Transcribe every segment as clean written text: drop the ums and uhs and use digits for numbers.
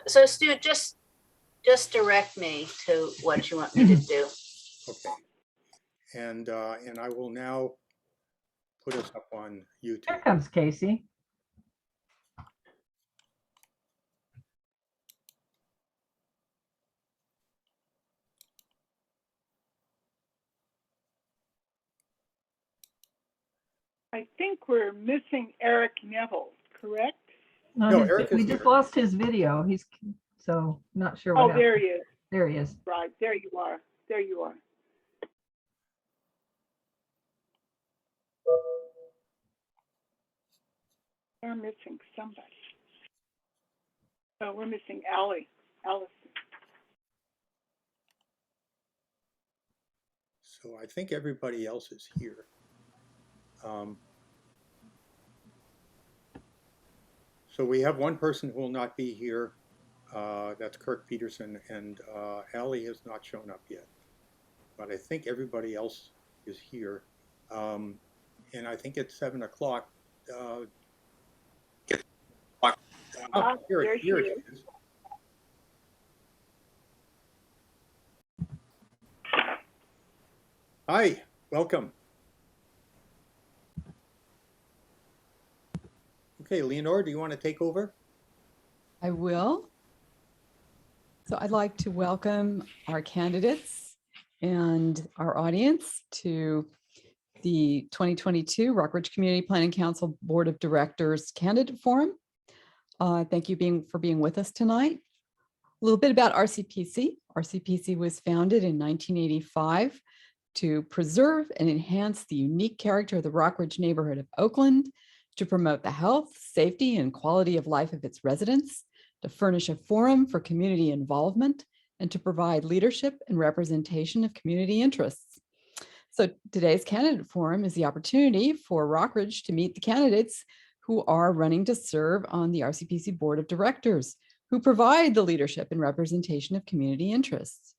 So Stu, just direct me to what you want me to do. Okay. And I will now put us up on YouTube. Here comes Casey. I think we're missing Eric Neville, correct? No, Eric We is just here. lost his video. He's so not sure what Oh, happened. there he is. There he is. Right, there you are. There you are. We're missing somebody. Oh, we're missing Allison. So I think everybody else is here. So we have one person who will not be here. That's Kirk Peterson, and Allie has not shown up yet. But I think everybody else is here. And I think it's 7 o'clock. Here she is. Hi, welcome. Okay, Leonore, do you want to take over? I will. So I'd like to welcome our candidates and our audience to the 2022 Rockridge Community Planning Council Board of Directors Candidate Forum. Thank you for being with us tonight. A little bit about RCPC. RCPC was founded in 1985 to preserve and enhance the unique character of the Rockridge neighborhood of Oakland, to promote the health, safety, and quality of life of its residents, to furnish a forum for community involvement, and to provide leadership and representation of community interests. So today's candidate forum is the opportunity for Rockridge to meet the candidates who are running to serve on the RCPC Board of Directors, who provide the leadership and representation of community interests.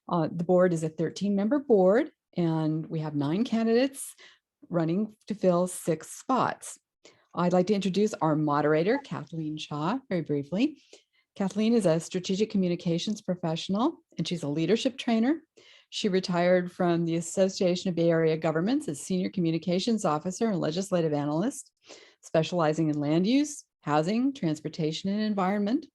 The board is a 13-member board, and we have 9 candidates running to fill 6 spots. I'd like to introduce our moderator, Kathleen Cha, very briefly. Kathleen is a strategic communications professional, and she's a leadership trainer. She retired from the Association of Bay Area Governments as Senior Communications Officer and Legislative Analyst, specializing in land use, housing, transportation, and environment.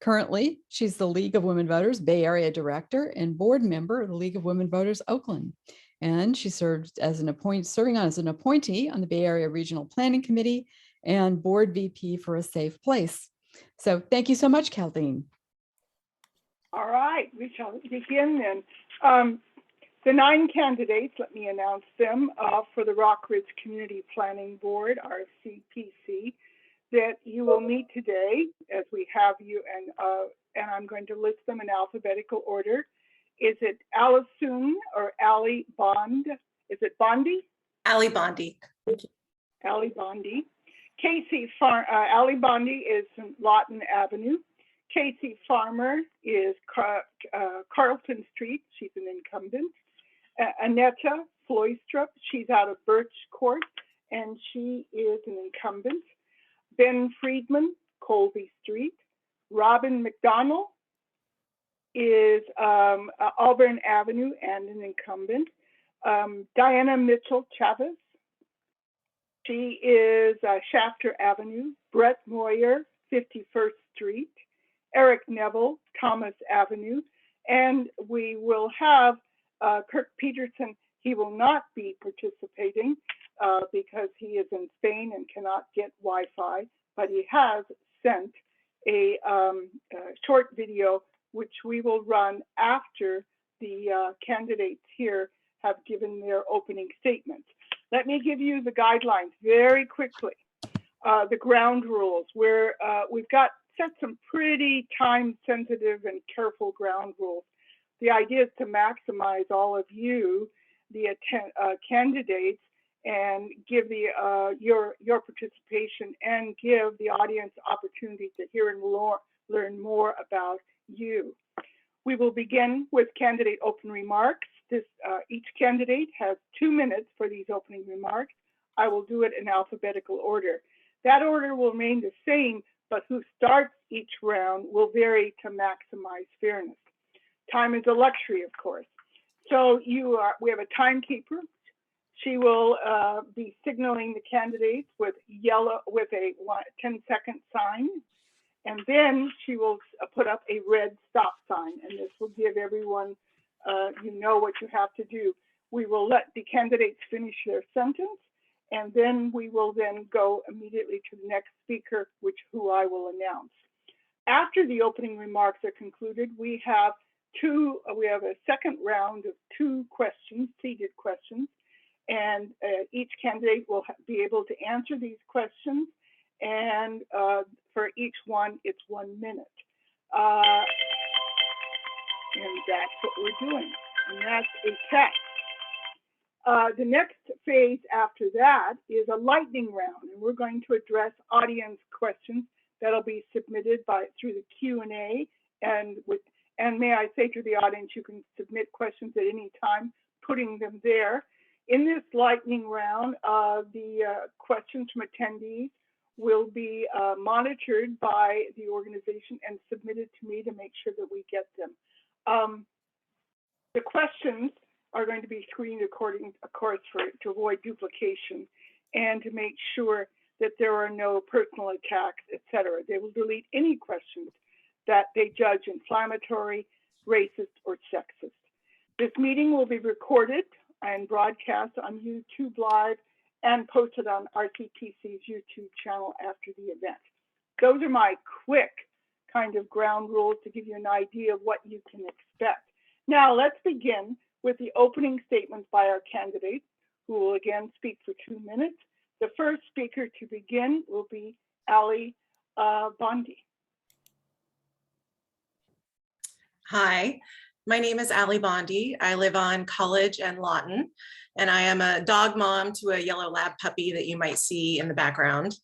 Currently, she's the League of Women Voters Bay Area Director and board member of the League of Women Voters Oakland. And she served as serving as an appointee on the Bay Area Regional Planning Committee and board VP for A Safe Place. So thank you so much, Kathleen. All right, we shall begin then. The 9 candidates, let me announce them, for the Rockridge Community Planning Board, RCPC, that you will meet today as we have you, and I'm going to list them in alphabetical order. Is it Allison or Allie Bond? Is it Bondi? Allie Bondi. Allie Bondi. Allie Bondi is from Lawton Avenue. Casey Farmer is Carlton Street. She's an incumbent. Annette Fleischer, she's out of Birch Court, and she is an incumbent. Ben Friedman, Colby Street. Robin Mcdonald is Auburn Avenue and an incumbent. Diana Mitchell Chavez, she is Shafter Avenue. Brett Moyer, 51st Street. Eric Neville, Thomas Avenue. And we will have Kirk Peterson. He will not be participating because he is in Spain and cannot get Wi-Fi, but he has sent a short video which we will run after the candidates here have given their opening statements. Let me give you the guidelines very quickly. The ground rules, where we've got set some pretty time-sensitive and careful ground rules. The idea is to maximize all of you, the candidates, and give your participation and give the audience opportunity to hear and learn more about you. We will begin with candidate open remarks. Each candidate has 2 minutes for these opening remarks. I will do it in alphabetical order. That order will remain the same but who starts each round will vary to maximize fairness. Time is a luxury, of course. So we have a timekeeper. She will be signaling the candidates with a 10-second sign, and then she will put up a red stop sign, and this will give everyone, you know what you have to do. We will let the candidates finish their sentence, and then we will then go immediately to the next speaker, who I will announce. After the opening remarks are concluded, we have a second round of 2 questions, seated questions, and each candidate will be able to answer these questions, and for each one, it's 1 minute. And that's what we're doing, and that's a test. The next phase after that is a lightning round, and we're going to address audience questions that'll be submitted through the Q&A, and may I say to the audience, you can submit questions at any time, putting them there. In this lightning round, the questions from attendees will be monitored by the organization and submitted to me to make sure that we get them. The questions are going to be screened according, of course, to avoid duplication and to make sure that there are no personal attacks, etc. They will delete any questions that they judge inflammatory, racist, or sexist. This meeting will be recorded and broadcast on YouTube Live and posted on RCPC's YouTube channel after the event. Those are my quick kind of ground rules to give you an idea of what you can expect. Now let's begin with the opening statements by our candidates, who will again speak for 2 minutes. The first speaker to begin will be Ali Bondi. Hi, my name is Ali Bondi. I live on College and Lawton, and I am a dog mom to a yellow lab puppy that you might see in the background.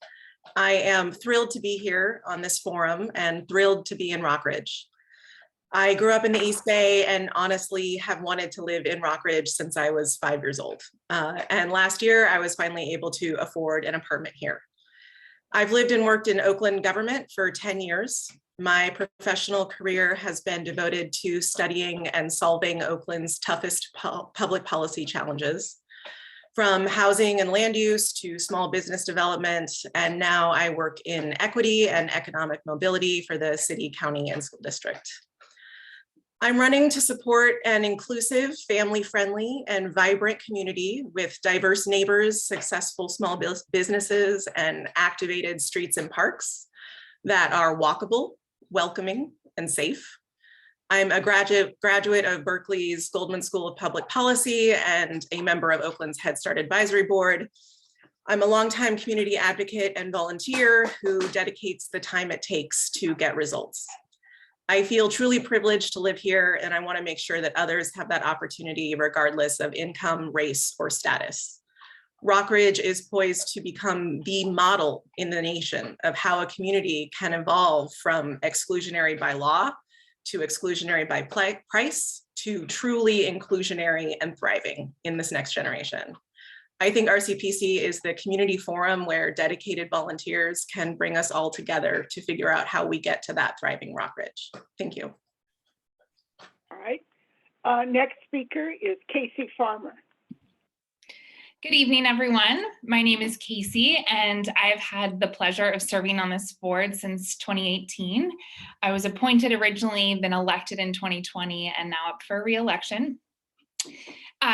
I am thrilled to be here on this forum and thrilled to be in Rockridge. I grew up in the East Bay and honestly have wanted to live in Rockridge since I was 5 years old. And last year I was finally able to afford an apartment here. I've lived and worked in Oakland government for 10 years. My professional career has been devoted to studying and solving Oakland's toughest public policy challenges, from housing and land use to small business development. And now I work in equity and economic mobility for the city, county, and school district. I'm running to support an inclusive, family-friendly, and vibrant community with diverse neighbors, successful small businesses, and activated streets and parks that are walkable, welcoming, and safe. I'm a graduate of Berkeley's Goldman School of Public Policy and a member of Oakland's Head Start Advisory Board. I'm a longtime community advocate and volunteer who dedicates the time it takes to get results. I feel truly privileged to live here, and I want to make sure that others have that opportunity regardless of income, race, or status. Rockridge is poised to become the model in the nation of how a community can evolve from exclusionary by law to exclusionary by price to truly inclusionary and thriving in this next generation. I think RCPC is the community forum where dedicated volunteers can bring us all together to figure out how we get to that thriving Rockridge. Thank you. All right. Next speaker is Casey Farmer. Good evening, everyone. My name is Casey, and I've had the pleasure of serving on this board since 2018. I was appointed originally, then elected in 2020, and now up for re-election.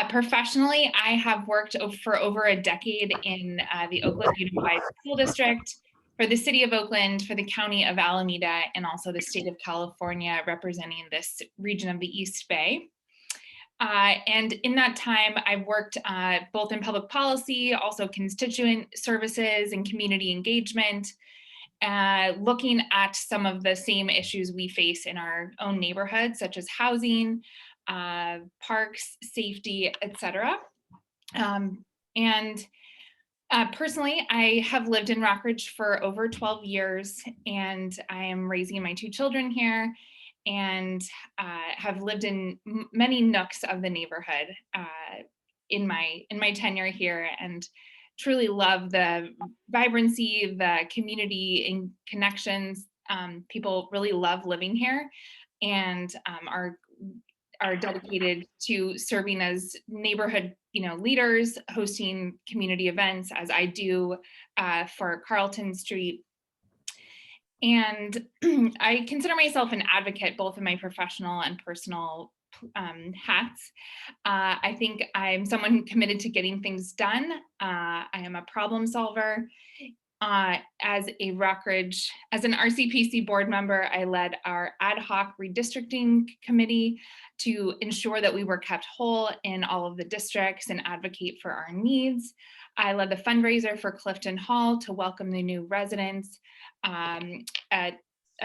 Professionally, I have worked for over a decade in the Oakland Unified School District, for the City of Oakland, for the County of Alameda, and also the State of California, representing this region of the East Bay. And in that time, I've worked both in public policy, also constituent services and community engagement, looking at some of the same issues we face in our own neighborhoods, such as housing, parks, safety, etc. Personally, I have lived in Rockridge for over 12 years, and I am raising my 2 children here, and have lived in many nooks of the neighborhood in my tenure here, and truly love the vibrancy, the community and connections. People really love living here and are dedicated to serving as neighborhood, leaders, hosting community events, as I do for Carlton Street. And I consider myself an advocate, both in my professional and personal hats. I think I'm someone committed to getting things done. I am a problem solver. As an RCPC board member, I led our ad hoc redistricting committee to ensure that we were kept whole in all of the districts and advocate for our needs. I led the fundraiser for Clifton Hall to welcome the new residents at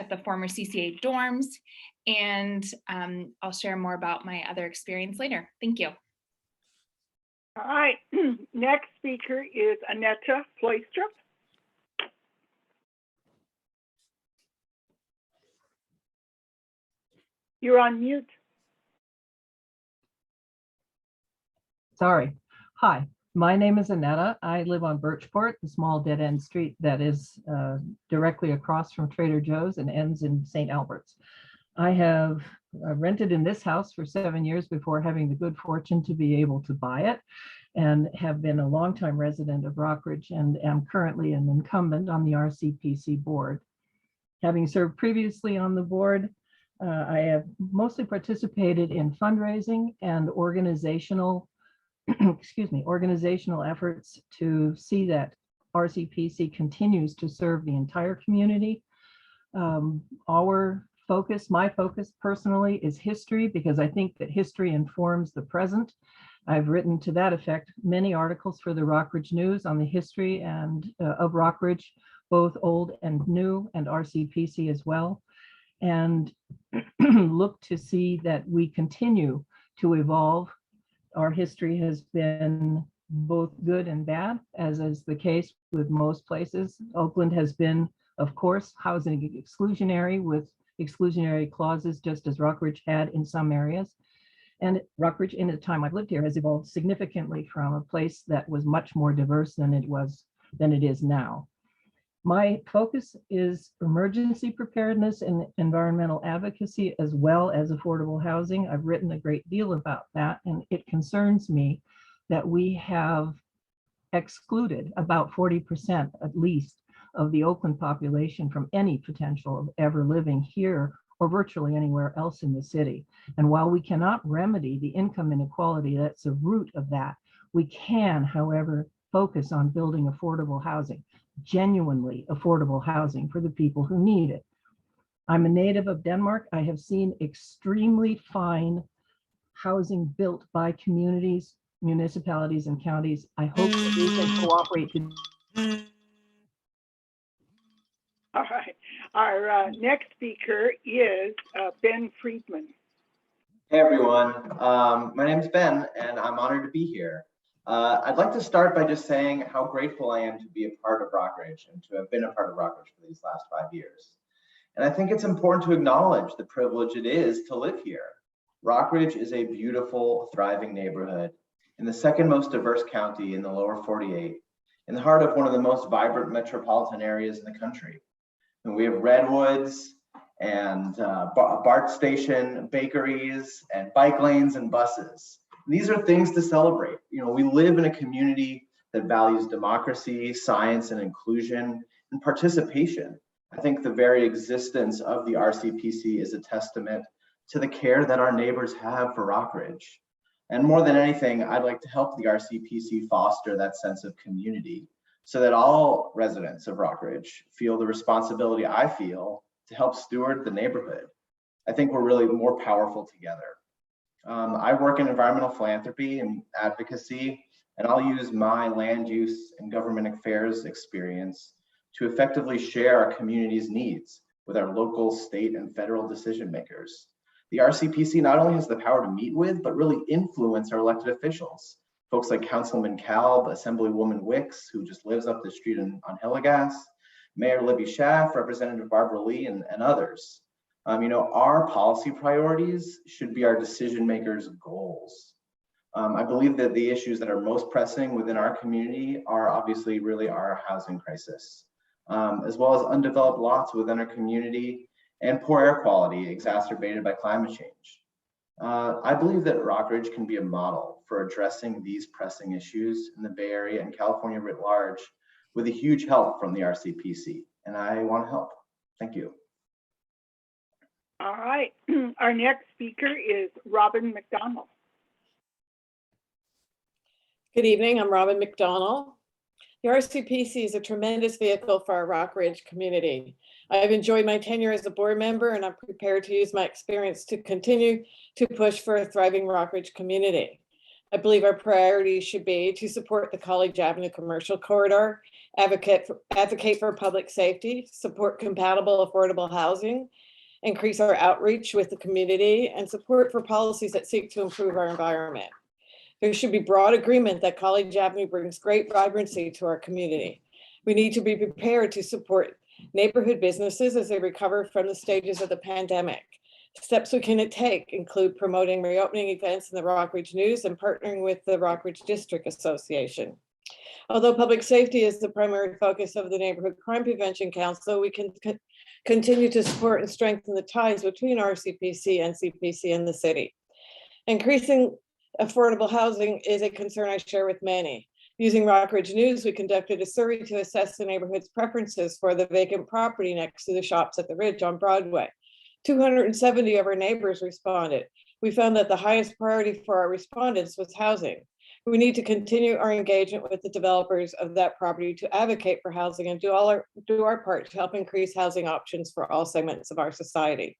the former CCA dorms. And I'll share more about my other experience later. Thank you. All right, next speaker is Annette Fleischer. You're on mute. Sorry. Hi, my name is Annette. I live on Birchport, the small dead-end street that is directly across from Trader Joe's and ends in St. Albert's. I have rented in this house for 7 years before having the good fortune to be able to buy it, and have been a longtime resident of Rockridge and am currently an incumbent on the RCPC board. Having served previously on the board, I have mostly participated in fundraising and organizational efforts to see that RCPC continues to serve the entire community. My focus personally is history, because I think that history informs the present. I've written to that effect many articles for the Rockridge News on the history of Rockridge, both old and new, and RCPC as well, and look to see that we continue to evolve. Our history has been both good and bad, as is the case with most places. Oakland has been, of course, housing exclusionary with exclusionary clauses, just as Rockridge had in some areas. And Rockridge, in the time I've lived here, has evolved significantly from a place that was much more diverse than it is now. My focus is emergency preparedness and environmental advocacy, as well as affordable housing. I've written a great deal about that, and it concerns me that we have excluded about 40% at least of the Oakland population from any potential of ever living here or virtually anywhere else in the city. And while we cannot remedy the income inequality that's the root of that, we can, however, focus on building affordable housing, genuinely affordable housing for the people who need it. I'm a native of Denmark. I have seen extremely fine housing built by communities, municipalities, and counties. I hope that we can cooperate to. All right, our next speaker is Ben Friedman. Hey everyone, my name is Ben and I'm honored to be here. I'd like to start by just saying how grateful I am to be a part of Rockridge and to have been a part of Rockridge for these last 5 years. And I think it's important to acknowledge the privilege it is to live here. Rockridge is a beautiful, thriving neighborhood in the second most diverse county in the lower 48, in the heart of one of the most vibrant metropolitan areas in the country. And we have redwoods and BART station, bakeries, and bike lanes and buses. These are things to celebrate. You know, we live in a community that values democracy, science, and inclusion, and participation. I think the very existence of the RCPC is a testament to the care that our neighbors have for Rockridge. And more than anything, I'd like to help the RCPC foster that sense of community so that all residents of Rockridge feel the responsibility I feel to help steward the neighborhood. I think we're really more powerful together. I work in environmental philanthropy and advocacy, and I'll use my land use and government affairs experience to effectively share our community's needs with our local, state, and federal decision makers. The RCPC not only has the power to meet with, but really influence our elected officials. Folks like Councilman Kalb, Assemblywoman Wicks, who just lives up the street on Hillegas, Mayor Libby Schaaf, Representative Barbara Lee, and others. You know, our policy priorities should be our decision makers' goals. I believe that the issues that are most pressing within our community are obviously really our housing crisis, as well as undeveloped lots within our community and poor air quality exacerbated by climate change. I believe that Rockridge can be a model for addressing these pressing issues in the Bay Area and California writ large, with a huge help from the RCPC, and I want to help. Thank you. All right, our next speaker is Robin McDonald. Good evening, I'm Robin McDonald. The RCPC is a tremendous vehicle for our Rockridge community. I've enjoyed my tenure as a board member, and I'm prepared to use my experience to continue to push for a thriving Rockridge community. I believe our priorities should be to support the College Avenue commercial corridor, advocate for public safety, support compatible affordable housing, increase our outreach with the community, and support for policies that seek to improve our environment. There should be broad agreement that College Avenue brings great vibrancy to our community. We need to be prepared to support neighborhood businesses as they recover from the stages of the pandemic. Steps we can take include promoting reopening events in the Rockridge News and partnering with the Rockridge District Association. Although public safety is the primary focus of the Neighborhood Crime Prevention Council, we can continue to support and strengthen the ties between RCPC and CPC and the city. Increasing affordable housing is a concern I share with many. Using Rockridge News, we conducted a survey to assess the neighborhood's preferences for the vacant property next to the shops at the Ridge on Broadway. 270 of our neighbors responded. We found that the highest priority for our respondents was housing. We need to continue our engagement with the developers of that property to advocate for housing and do our part to help increase housing options for all segments of our society.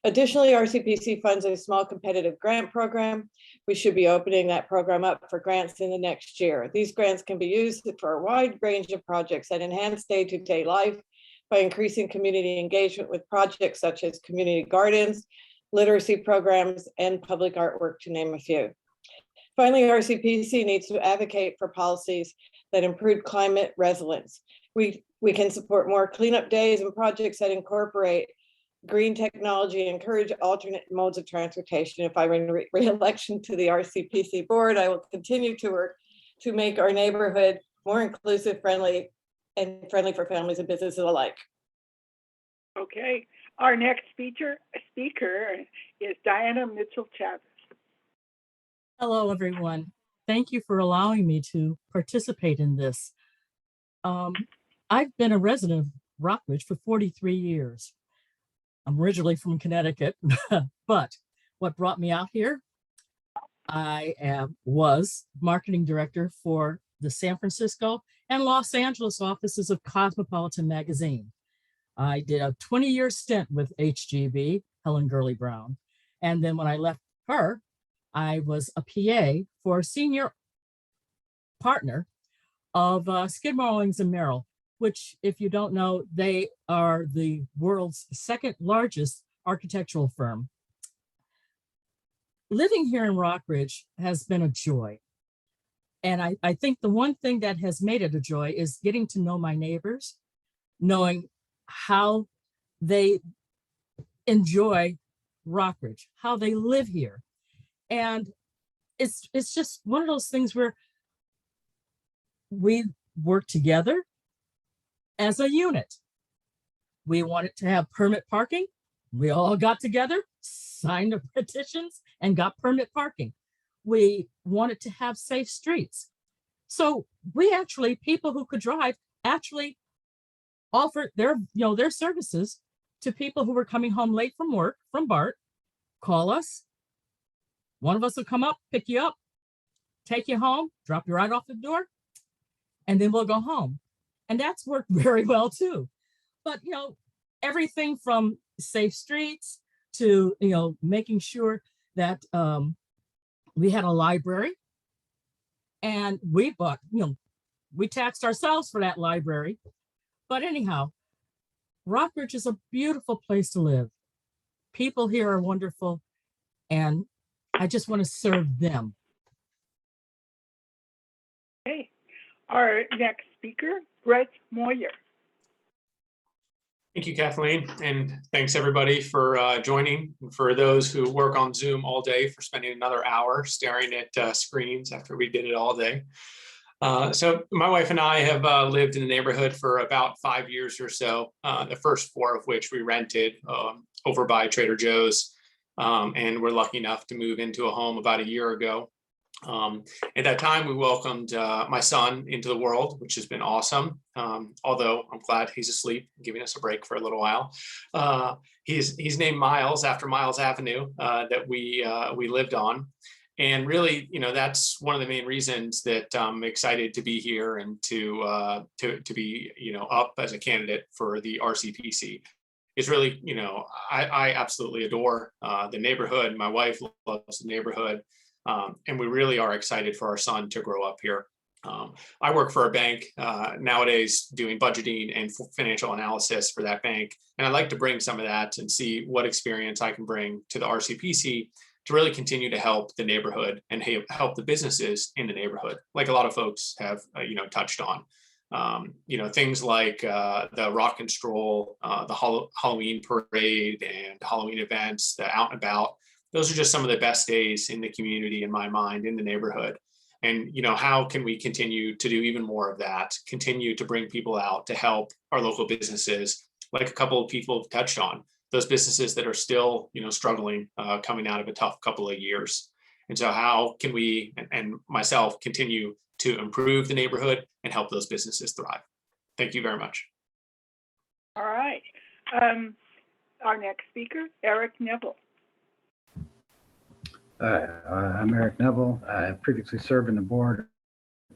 Additionally, RCPC funds a small competitive grant program. We should be opening that program up for grants in the next year. These grants can be used for a wide range of projects that enhance day-to-day life by increasing community engagement with projects such as community gardens, literacy programs, and public artwork, to name a few. Finally, RCPC needs to advocate for policies that improve climate resilience. We can support more cleanup days and projects that incorporate green technology and encourage alternate modes of transportation. If I win re-election to the RCPC board, I will continue to work to make our neighborhood more inclusive, friendly, and friendly for families and businesses alike. Okay, our next speaker is Diana Mitchell-Chavez. Hello, everyone. Thank you for allowing me to participate in this. I've been a resident of Rockridge for 43 years. I'm originally from Connecticut, but what brought me out here, I was marketing director for the San Francisco and Los Angeles offices of Cosmopolitan magazine. I did a 20-year stint with HGB, Helen Gurley Brown. And then when I left her, I was a PA for a senior partner of Skidmore, Owings and Merrill, which, if you don't know, they are the world's second largest architectural firm. Living here in Rockridge has been a joy. And I think the one thing that has made it a joy is getting to know my neighbors, knowing how they enjoy Rockridge, how they live here. And it's just one of those things where we work together as a unit. We wanted to have permit parking. We all got together, signed the petitions, and got permit parking. We wanted to have safe streets. So we actually, people who could drive, actually offered their services to people who were coming home late from work, from BART. Call us. One of us will come up, pick you up, take you home, drop you right off the door, and then we'll go home. And that's worked very well too. But, everything from safe streets to, making sure that we had a library, and we bought, we taxed ourselves for that library. But anyhow, Rockridge is a beautiful place to live. People here are wonderful, and I just want to serve them. Okay, our next speaker, Brett Moyer. Thank you, Kathleen, and thanks everybody for joining. And for those who work on Zoom all day, for spending another hour staring at screens after we did it all day. So my wife and I have lived in the neighborhood for about 5 years or so, the first 4 of which we rented over by Trader Joe's, and we're lucky enough to move into a home about a year ago. At that time, we welcomed my son into the world, which has been awesome. Although I'm glad he's asleep, giving us a break for a little while. He's named Miles after Miles Avenue that we lived on. And really, that's one of the main reasons that I'm excited to be here and to be, up as a candidate for the RCPC. It's really, I absolutely adore the neighborhood. My wife loves the neighborhood. And we really are excited for our son to grow up here. I work for a bank nowadays doing budgeting and financial analysis for that bank. And I'd like to bring some of that and see what experience I can bring to the RCPC to really continue to help the neighborhood and help the businesses in the neighborhood, like a lot of folks have, touched on. Things like the rock and stroll, the Halloween parade and Halloween events, the out and about. Those are just some of the best days in the community, in my mind, in the neighborhood. And, how can we continue to do even more of that, continue to bring people out to help our local businesses, like a couple of people have touched on, those businesses that are still, struggling, coming out of a tough couple of years. And so how can we, and myself, continue to improve the neighborhood and help those businesses thrive? Thank you very much. All right. Our next speaker, Eric Neville. I'm Eric Neville. I previously served on the board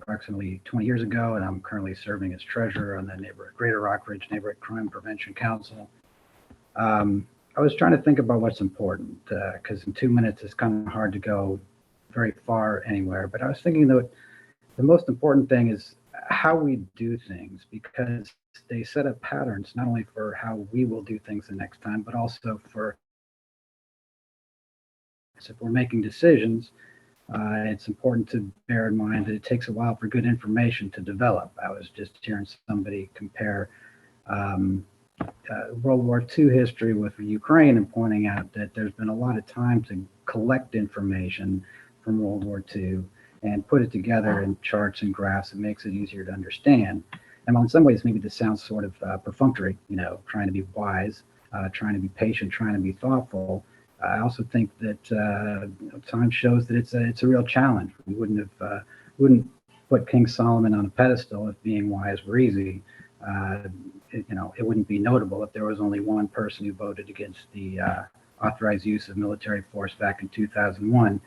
approximately 20 years ago, and I'm currently serving as treasurer on the Greater Rockridge Neighborhood Crime Prevention Council. I was trying to think about what's important, because in 2 minutes it's kind of hard to go very far anywhere, but I was thinking that the most important thing is how we do things, because they set up patterns not only for how we will do things the next time, but also for if we're making decisions. It's important to bear in mind that it takes a while for good information to develop. I was just hearing somebody compare World War II history with Ukraine and pointing out that there's been a lot of time to collect information from World War II and put it together in charts and graphs. It makes it easier to understand. And in some ways, maybe this sounds sort of perfunctory, trying to be wise, trying to be patient, trying to be thoughtful. I also think that time shows that it's a real challenge. We wouldn't put King Solomon on a pedestal if being wise were easy. It wouldn't be notable if there was only one person who voted against the authorized use of military force back in 2001.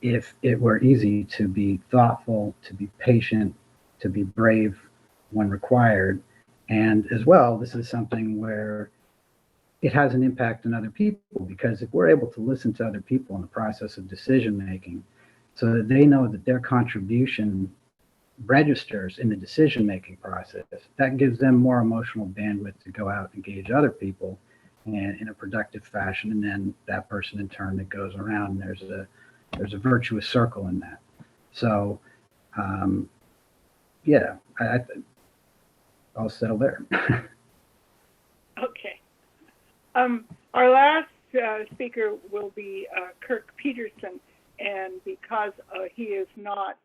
If it were easy to be thoughtful, to be patient, to be brave when required, and as well, this is something where it has an impact on other people, because if we're able to listen to other people in the process of decision making so that they know that their contribution registers in the decision making process, that gives them more emotional bandwidth to go out and engage other people and in a productive fashion, and then that person in turn that goes around, and there's a virtuous circle in that. So I'll settle there. Okay. Our last speaker will be Kirk Peterson, and because he is not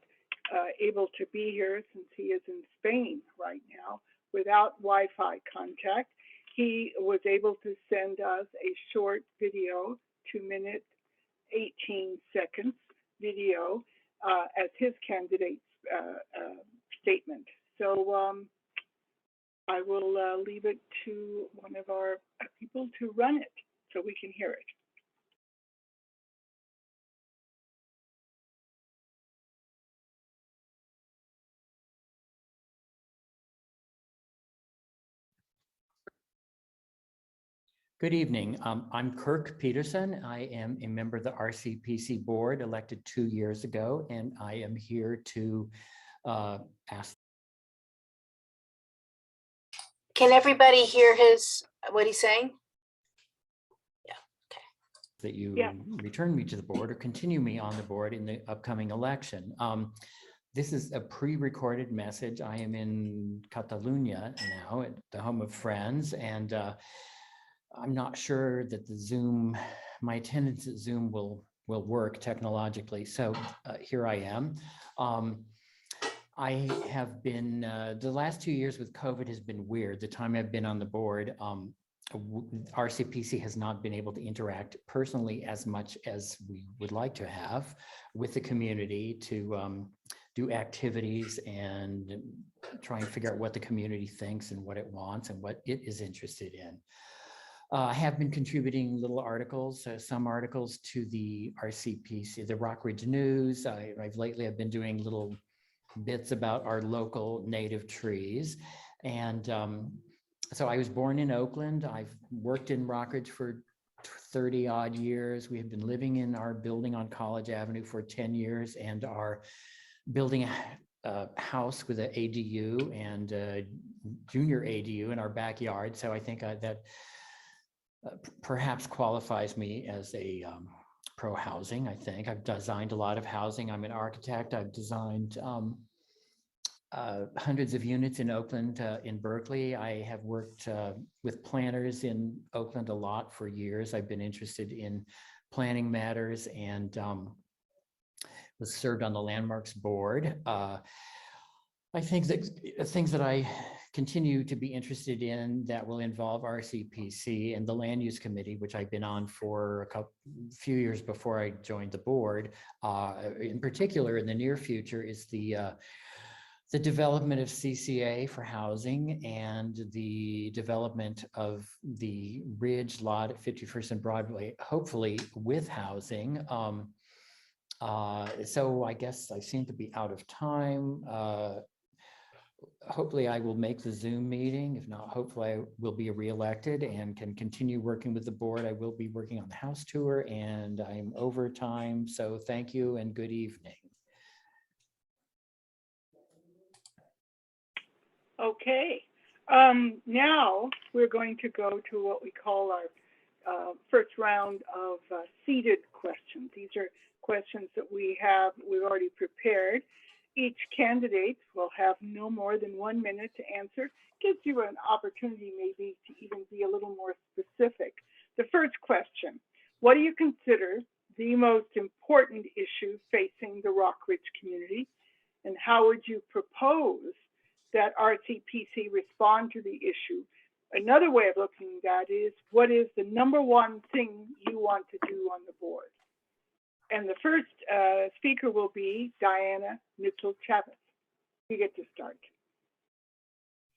able to be here since he is in Spain right now without Wi-Fi contact, he was able to send us a short video, 2 minutes, 18 seconds video as his candidate statement. So I will leave it to one of our people to run it so we can hear it. Good evening. I'm Kirk Peterson. I am a member of the RCPC board elected 2 years ago, and I am here to ask. Can everybody hear what he's saying? Yeah, okay. That you return me to the board or continue me on the board in the upcoming election. this is a pre-recorded message. I am in Catalonia now, at the home of friends, and I'm not sure that my attendance at Zoom will work technologically. So here I am. I have been, the last 2 years with COVID has been weird. The time I've been on the board, RCPC has not been able to interact personally as much as we would like to have with the community to do activities and try and figure out what the community thinks and what it wants and what it is interested in. I have been contributing little articles, some articles to the RCPC, the Rockridge News. I've been doing little bits about our local native trees. And so I was born in Oakland. I've worked in Rockridge for 30 odd years. We have been living in our building on College Avenue for 10 years and are building a house with an ADU and a junior ADU in our backyard. So I think that perhaps qualifies me as a pro-housing. I think I've designed a lot of housing. I'm an architect. I've designed hundreds of units in Oakland, in Berkeley. I have worked with planners in Oakland a lot for years. I've been interested in planning matters and was served on the Landmarks Board. I think that things that I continue to be interested in that will involve RCPC and the Land Use Committee, which I've been on for a few years before I joined the board. In particular, in the near future, is the development of CCA for housing and the development of the Ridge lot at 51st and Broadway, hopefully with housing. So I guess I seem to be out of time. Hopefully I will make the Zoom meeting. If not, hopefully I will be reelected and can continue working with the board. I will be working on the house tour and I'm over time. So thank you and good evening. Okay, now we're going to go to what we call our first round of seated questions. These are questions that we've already prepared. Each candidate will have no more than 1 minute to answer. Gives you an opportunity maybe to even be a little more specific. The first question, what do you consider the most important issue facing the Rockridge community? And how would you propose that RCPC respond to the issue? Another way of looking at that is, what is the #1 thing you want to do on the board? And the first speaker will be Diana Mitchell-Chavez. You get to start.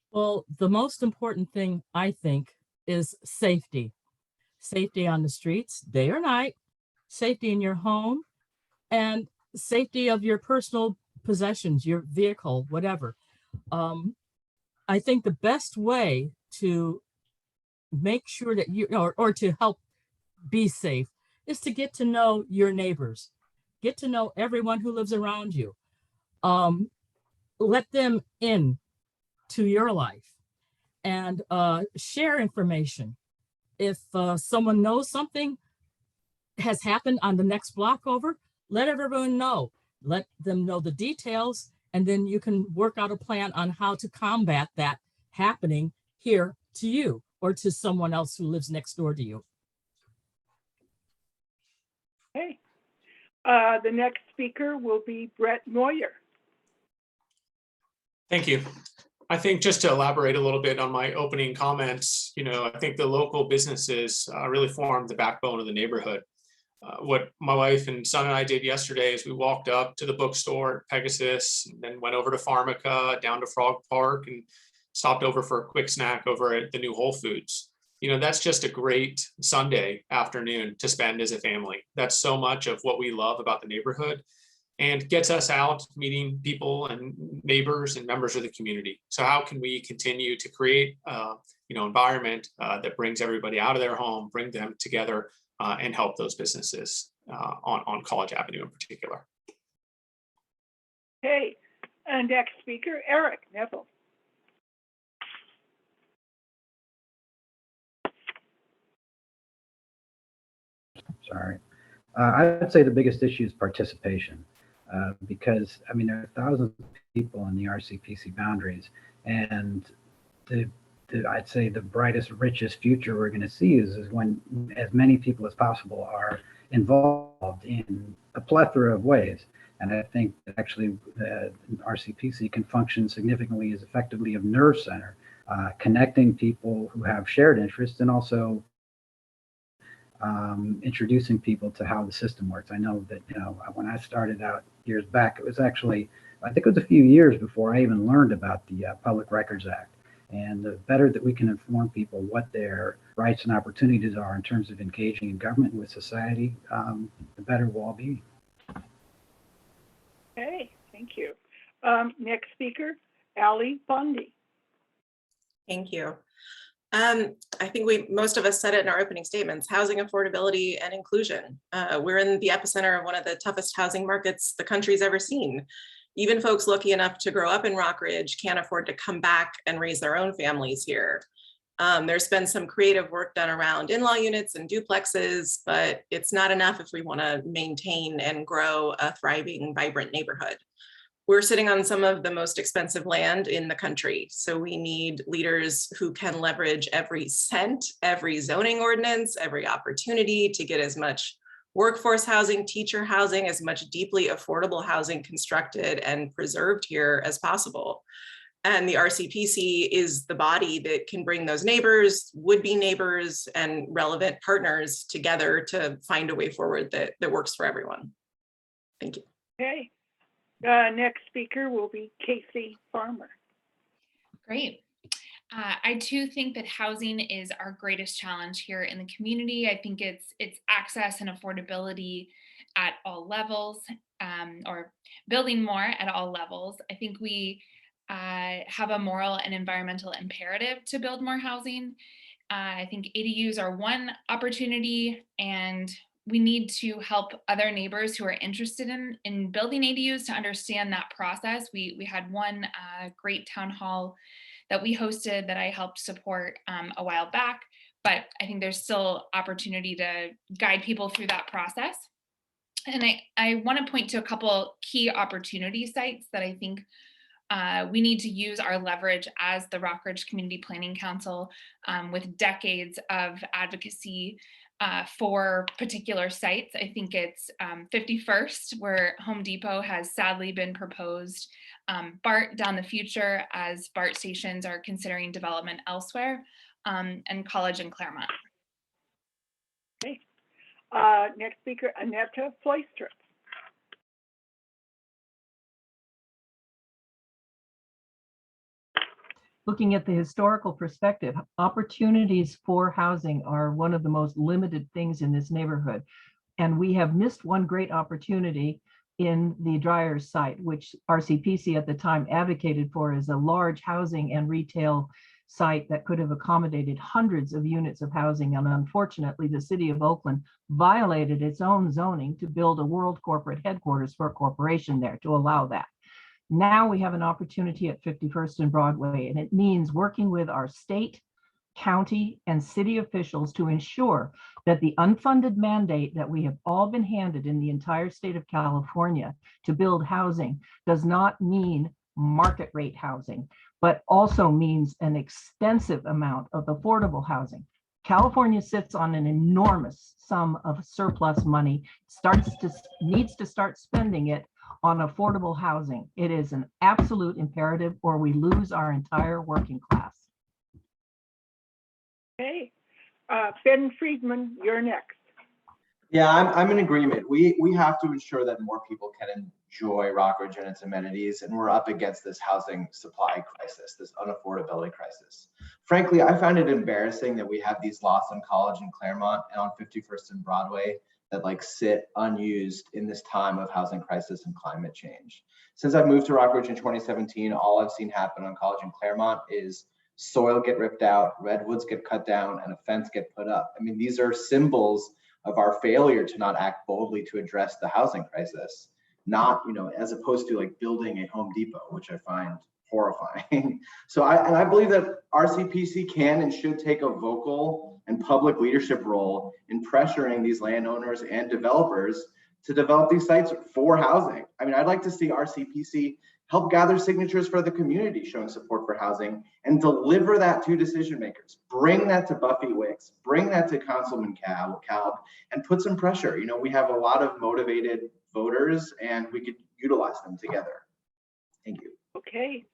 Well, the most important thing, I think, is safety. Safety on the streets, day or night, safety in your home, and safety of your personal possessions, your vehicle, whatever. I think the best way to make sure that or to help be safe is to get to know your neighbors, get to know everyone who lives around you. Let them in to your life and share information. If someone knows something has happened on the next block over, let everyone know. Let them know the details, and then you can work out a plan on how to combat that happening here to you or to someone else who lives next door to you. Okay. The next speaker will be Brett Moyer. Thank you. I think just to elaborate a little bit on my opening comments, I think the local businesses really form the backbone of the neighborhood. What my wife and son and I did yesterday is we walked up to the bookstore at Pegasus and then went over to Pharmaca, down to Frog Park, and stopped over for a quick snack over at the new Whole Foods. That's just a great Sunday afternoon to spend as a family. That's so much of what we love about the neighborhood and gets us out meeting people and neighbors and members of the community. So how can we continue to create environment that brings everybody out of their home, bring them together, and help those businesses on College Avenue in particular. Okay, and next speaker, Eric Neville. Sorry. I would say the biggest issue is participation. because, I mean, there are thousands of people in the RCPC boundaries, and I'd say the brightest, richest future we're going to see is when as many people as possible are involved in a plethora of ways. And I think that actually RCPC can function significantly as effectively a nerve center, connecting people who have shared interests and also introducing people to how the system works. I know that, you know, when I started out years back, it was actually, I think it was a few years before I even learned about the Public Records Act. And the better that we can inform people what their rights and opportunities are in terms of engaging in government with society, the better we'll all be. Okay, thank you. Next speaker, Ali Bundy. Thank you. I think most of us said it in our opening statements: housing affordability and inclusion. We're in the epicenter of one of the toughest housing markets the country's ever seen. Even folks lucky enough to grow up in Rockridge can't afford to come back and raise their own families here. There's been some creative work done around in-law units and duplexes, but it's not enough if we want to maintain and grow a thriving, vibrant neighborhood. We're sitting on some of the most expensive land in the country, so we need leaders who can leverage every cent, every zoning ordinance, every opportunity to get as much workforce housing, teacher housing, as much deeply affordable housing constructed and preserved here as possible. And the RCPC is the body that can bring those neighbors, would-be neighbors, and relevant partners together to find a way forward that works for everyone. Thank you. Okay. Next speaker will be Kathleen Farmer. Great. I too think that housing is our greatest challenge here in the community. I think it's access and affordability at all levels, or building more at all levels. I think we have a moral and environmental imperative to build more housing. I think ADUs are one opportunity, and we need to help other neighbors who are interested in building ADUs to understand that process. We had one great town hall that we hosted that I helped support a while back, but I think there's still opportunity to guide people through that process. And I want to point to a couple key opportunity sites that I think we need to use our leverage as the Rockridge Community Planning Council with decades of advocacy for particular sites. I think it's 51st, where Home Depot has sadly been proposed, BART down the future as BART stations are considering development elsewhere, and College and Claremont. Okay. Next speaker, Annette Fleischer. Looking at the historical perspective, opportunities for housing are one of the most limited things in this neighborhood. And we have missed one great opportunity in the Dryers site, which RCPC at the time advocated for as a large housing and retail site that could have accommodated hundreds of units of housing. And unfortunately, the city of Oakland violated its own zoning to build a world corporate headquarters for a corporation there to allow that. Now we have an opportunity at 51st and Broadway, and it means working with our state, county, and city officials to ensure that the unfunded mandate that we have all been handed in the entire state of California to build housing does not mean market rate housing, but also means an extensive amount of affordable housing. California sits on an enormous sum of surplus money, needs to start spending it on affordable housing. It is an absolute imperative, or we lose our entire working class. Okay. Ben Friedman, you're next. Yeah, I'm in agreement. We have to ensure that more people can enjoy Rockridge and its amenities, and we're up against this housing supply crisis, this unaffordability crisis. Frankly, I find it embarrassing that we have these lots on College and Claremont and on 51st and Broadway that like sit unused in this time of housing crisis and climate change. Since I moved to Rockridge in 2017, all I've seen happen on College and Claremont is soil get ripped out, redwoods get cut down, and a fence get put up. I mean, these are symbols of our failure to not act boldly to address the housing crisis, not, as opposed to like building a Home Depot, which I find horrifying. So I believe that RCPC can and should take a vocal and public leadership role in pressuring these landowners and developers to develop these sites for housing. I mean, I'd like to see RCPC help gather signatures for the community showing support for housing and deliver that to decision makers. Bring that to Buffy Wicks, bring that to Councilman Calb, and put some pressure. You know, we have a lot of motivated voters and we could utilize them together. Thank you. Okay.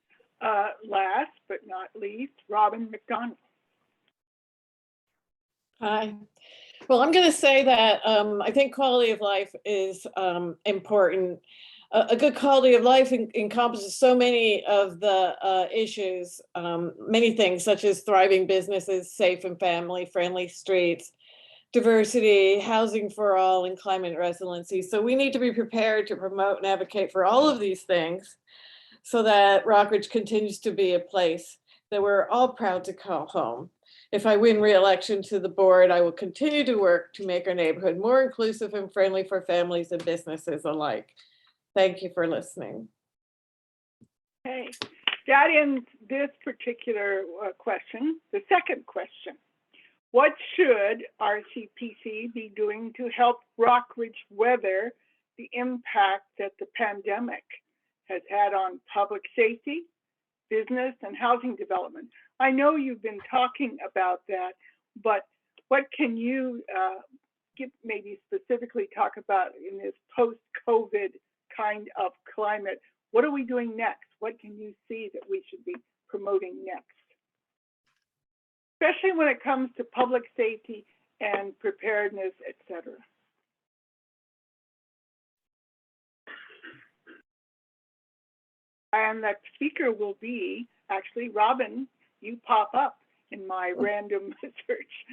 Last but not least, Robin McDonald. Hi. Well, I'm going to say that I think quality of life is important. A good quality of life encompasses so many of the issues, many things such as thriving businesses, safe and family-friendly streets, diversity, housing for all, and climate resiliency. So we need to be prepared to promote and advocate for all of these things so that Rockridge continues to be a place that we're all proud to call home. If I win re-election to the board, I will continue to work to make our neighborhood more inclusive and friendly for families and businesses alike. Thank you for listening. Okay, that ends this particular question. The second question, what should RCPC be doing to help Rockridge weather the impact that the pandemic has had on public safety, business, and housing development? I know you've been talking about that, but what can you maybe specifically talk about in this post-COVID kind of climate? What are we doing next? What can you see that we should be promoting next? Especially when it comes to public safety and preparedness, et cetera. And that speaker will be, actually, Robin, you pop up in my random search.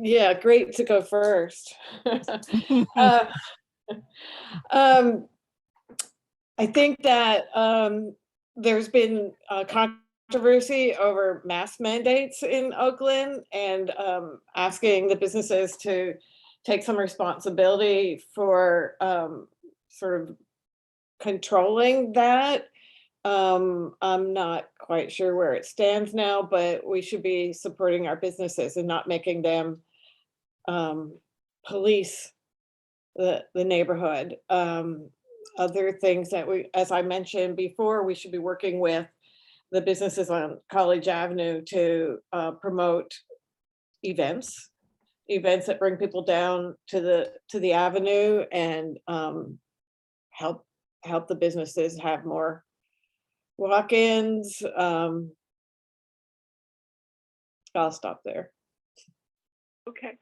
Yeah, great to go first. I think that there's been controversy over mask mandates in Oakland and asking the businesses to take some responsibility for sort of controlling that. I'm not quite sure where it stands now, but we should be supporting our businesses and not making them police the neighborhood. Other things that we, as I mentioned before, we should be working with the businesses on College Avenue to promote events that bring people down to the avenue and help the businesses have more walk-ins. I'll stop there. Okay.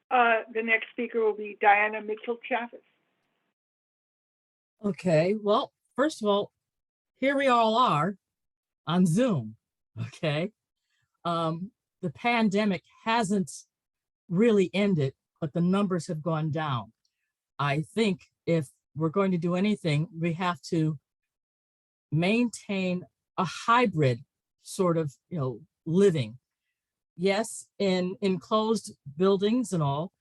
The next speaker will be Diana Mitchell-Chavez. Okay, well, first of all, here we all are on Zoom, okay? The pandemic hasn't really ended, but the numbers have gone down. I think if we're going to do anything, we have to maintain a hybrid sort of, living. Yes, in enclosed buildings and all,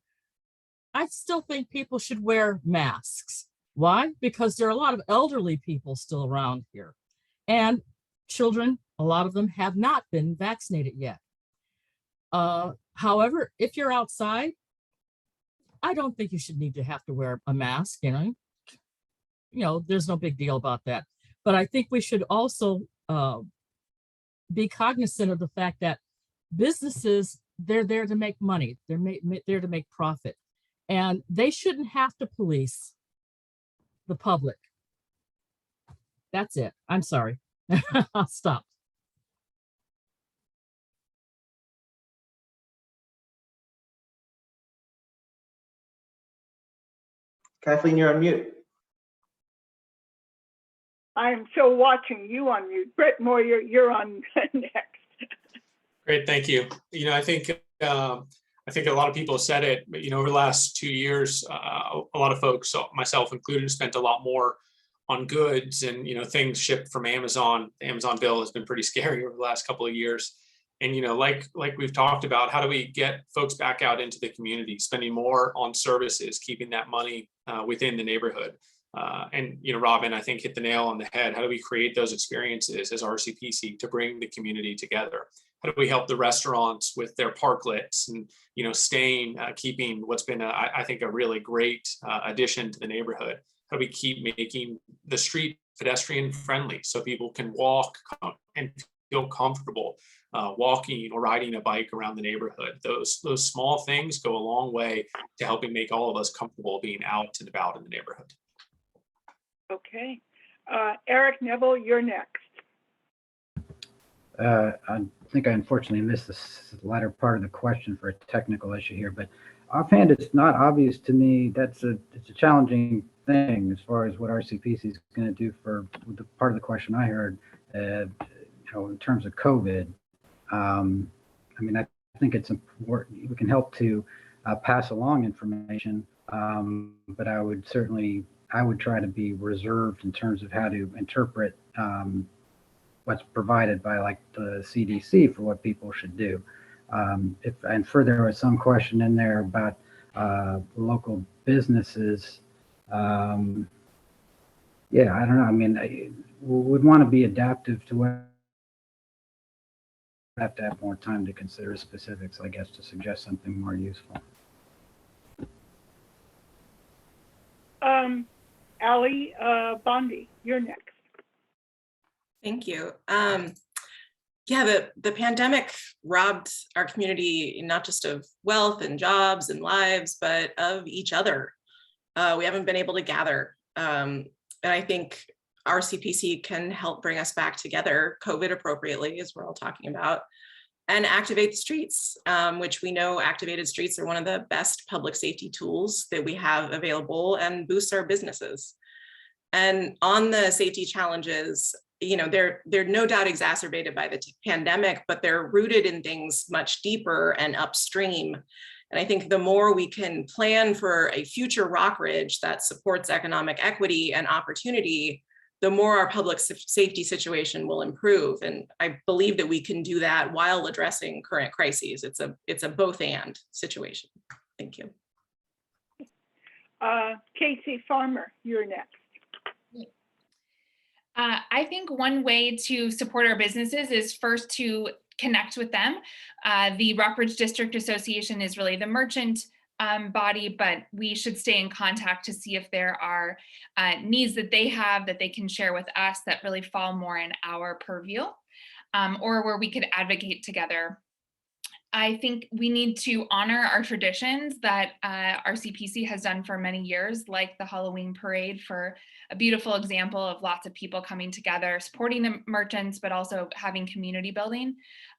I still think people should wear masks. Why? Because there are a lot of elderly people still around here. And children, a lot of them have not been vaccinated yet. However, if you're outside, I don't think you should need to have to wear a mask, there's no big deal about that. But I think we should also be cognizant of the fact that businesses, they're there to make money. They're there to make profit. And they shouldn't have to police the public. That's it. I'm sorry. I'll stop. Kathleen, you're on mute. I'm still watching you on mute. Brett Moyer, you're on next. Great, thank you. I think a lot of people said it, but over the last 2 years, a lot of folks, myself included, spent a lot more on goods and things shipped from Amazon. The Amazon bill has been pretty scary over the last couple of years. And like we've talked about, how do we get folks back out into the community, spending more on services, keeping that money within the neighborhood? And Robin, I think, hit the nail on the head. How do we create those experiences as RCPC to bring the community together? How do we help the restaurants with their parklets and, you know, keeping what's been, I think, a really great addition to the neighborhood? How do we keep making the street pedestrian friendly so people can walk and feel comfortable walking or riding a bike around the neighborhood? Those small things go a long way to helping make all of us comfortable being out and about in the neighborhood. Okay. Eric, Neville, you're next. I think I unfortunately missed the latter part of the question for a technical issue here, but offhand, it's not obvious to me. It's a challenging thing as far as what RCPC is going to do for the part of the question I heard, you know, in terms of COVID. I mean, I think it's important. We can help to pass along information, but I would try to be reserved in terms of how to interpret what's provided by like the CDC for what people should do. And further, there was some question in there about local businesses. Yeah, I don't know. I mean, we would want to be adaptive to what. Have to have more time to consider specifics, I guess, to suggest something more useful. Ali Bondi, you're next. Thank you. Yeah, the pandemic robbed our community not just of wealth and jobs and lives, but of each other. We haven't been able to gather. And I think RCPC can help bring us back together, COVID appropriately, as we're all talking about, and activate the streets, which we know activated streets are one of the best public safety tools that we have available and boosts our businesses. And on the safety challenges, you know, they're no doubt exacerbated by the pandemic, but they're rooted in things much deeper and upstream. And I think the more we can plan for a future Rockridge that supports economic equity and opportunity, the more our public safety situation will improve. And I believe that we can do that while addressing current crises. It's a both and situation. Thank you. Casey Farmer, you're next. I think one way to support our businesses is first to connect with them. The Rockridge District Association is really the merchant body, but we should stay in contact to see if there are needs that they have that they can share with us that really fall more in our purview, or where we could advocate together. I think we need to honor our traditions that RCPC has done for many years, like the Halloween parade, for a beautiful example of lots of people coming together, supporting the merchants, but also having community building.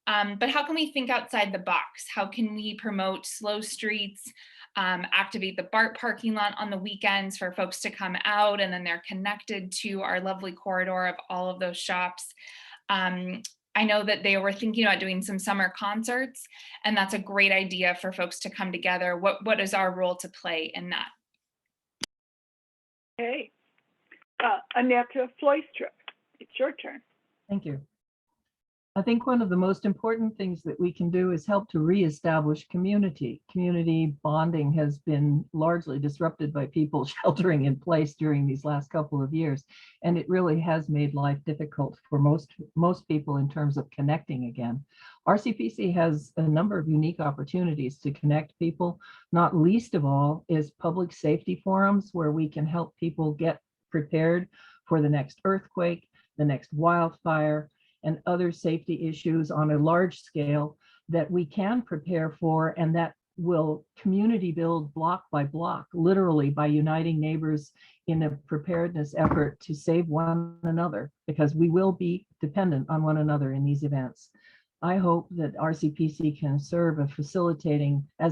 But how can we think outside the box? How can we promote slow streets, activate the BART parking lot on the weekends for folks to come out, and then they're connected to our lovely corridor of all of those shops. I know that they were thinking about doing some summer concerts, and that's a great idea for folks to come together. What is our role to play in that? Okay. Annette Fleischer, it's your turn. Thank you. I think one of the most important things that we can do is help to reestablish community. Community bonding has been largely disrupted by people sheltering in place during these last couple of years, and it really has made life difficult for most people in terms of connecting again. RCPC has a number of unique opportunities to connect people, not least of all is public safety forums where we can help people get prepared for the next earthquake, the next wildfire, and other safety issues on a large scale that we can prepare for, and that will community build block by block, literally by uniting neighbors in a preparedness effort to save one another, because we will be dependent on one another in these events. I hope that RCPC can serve as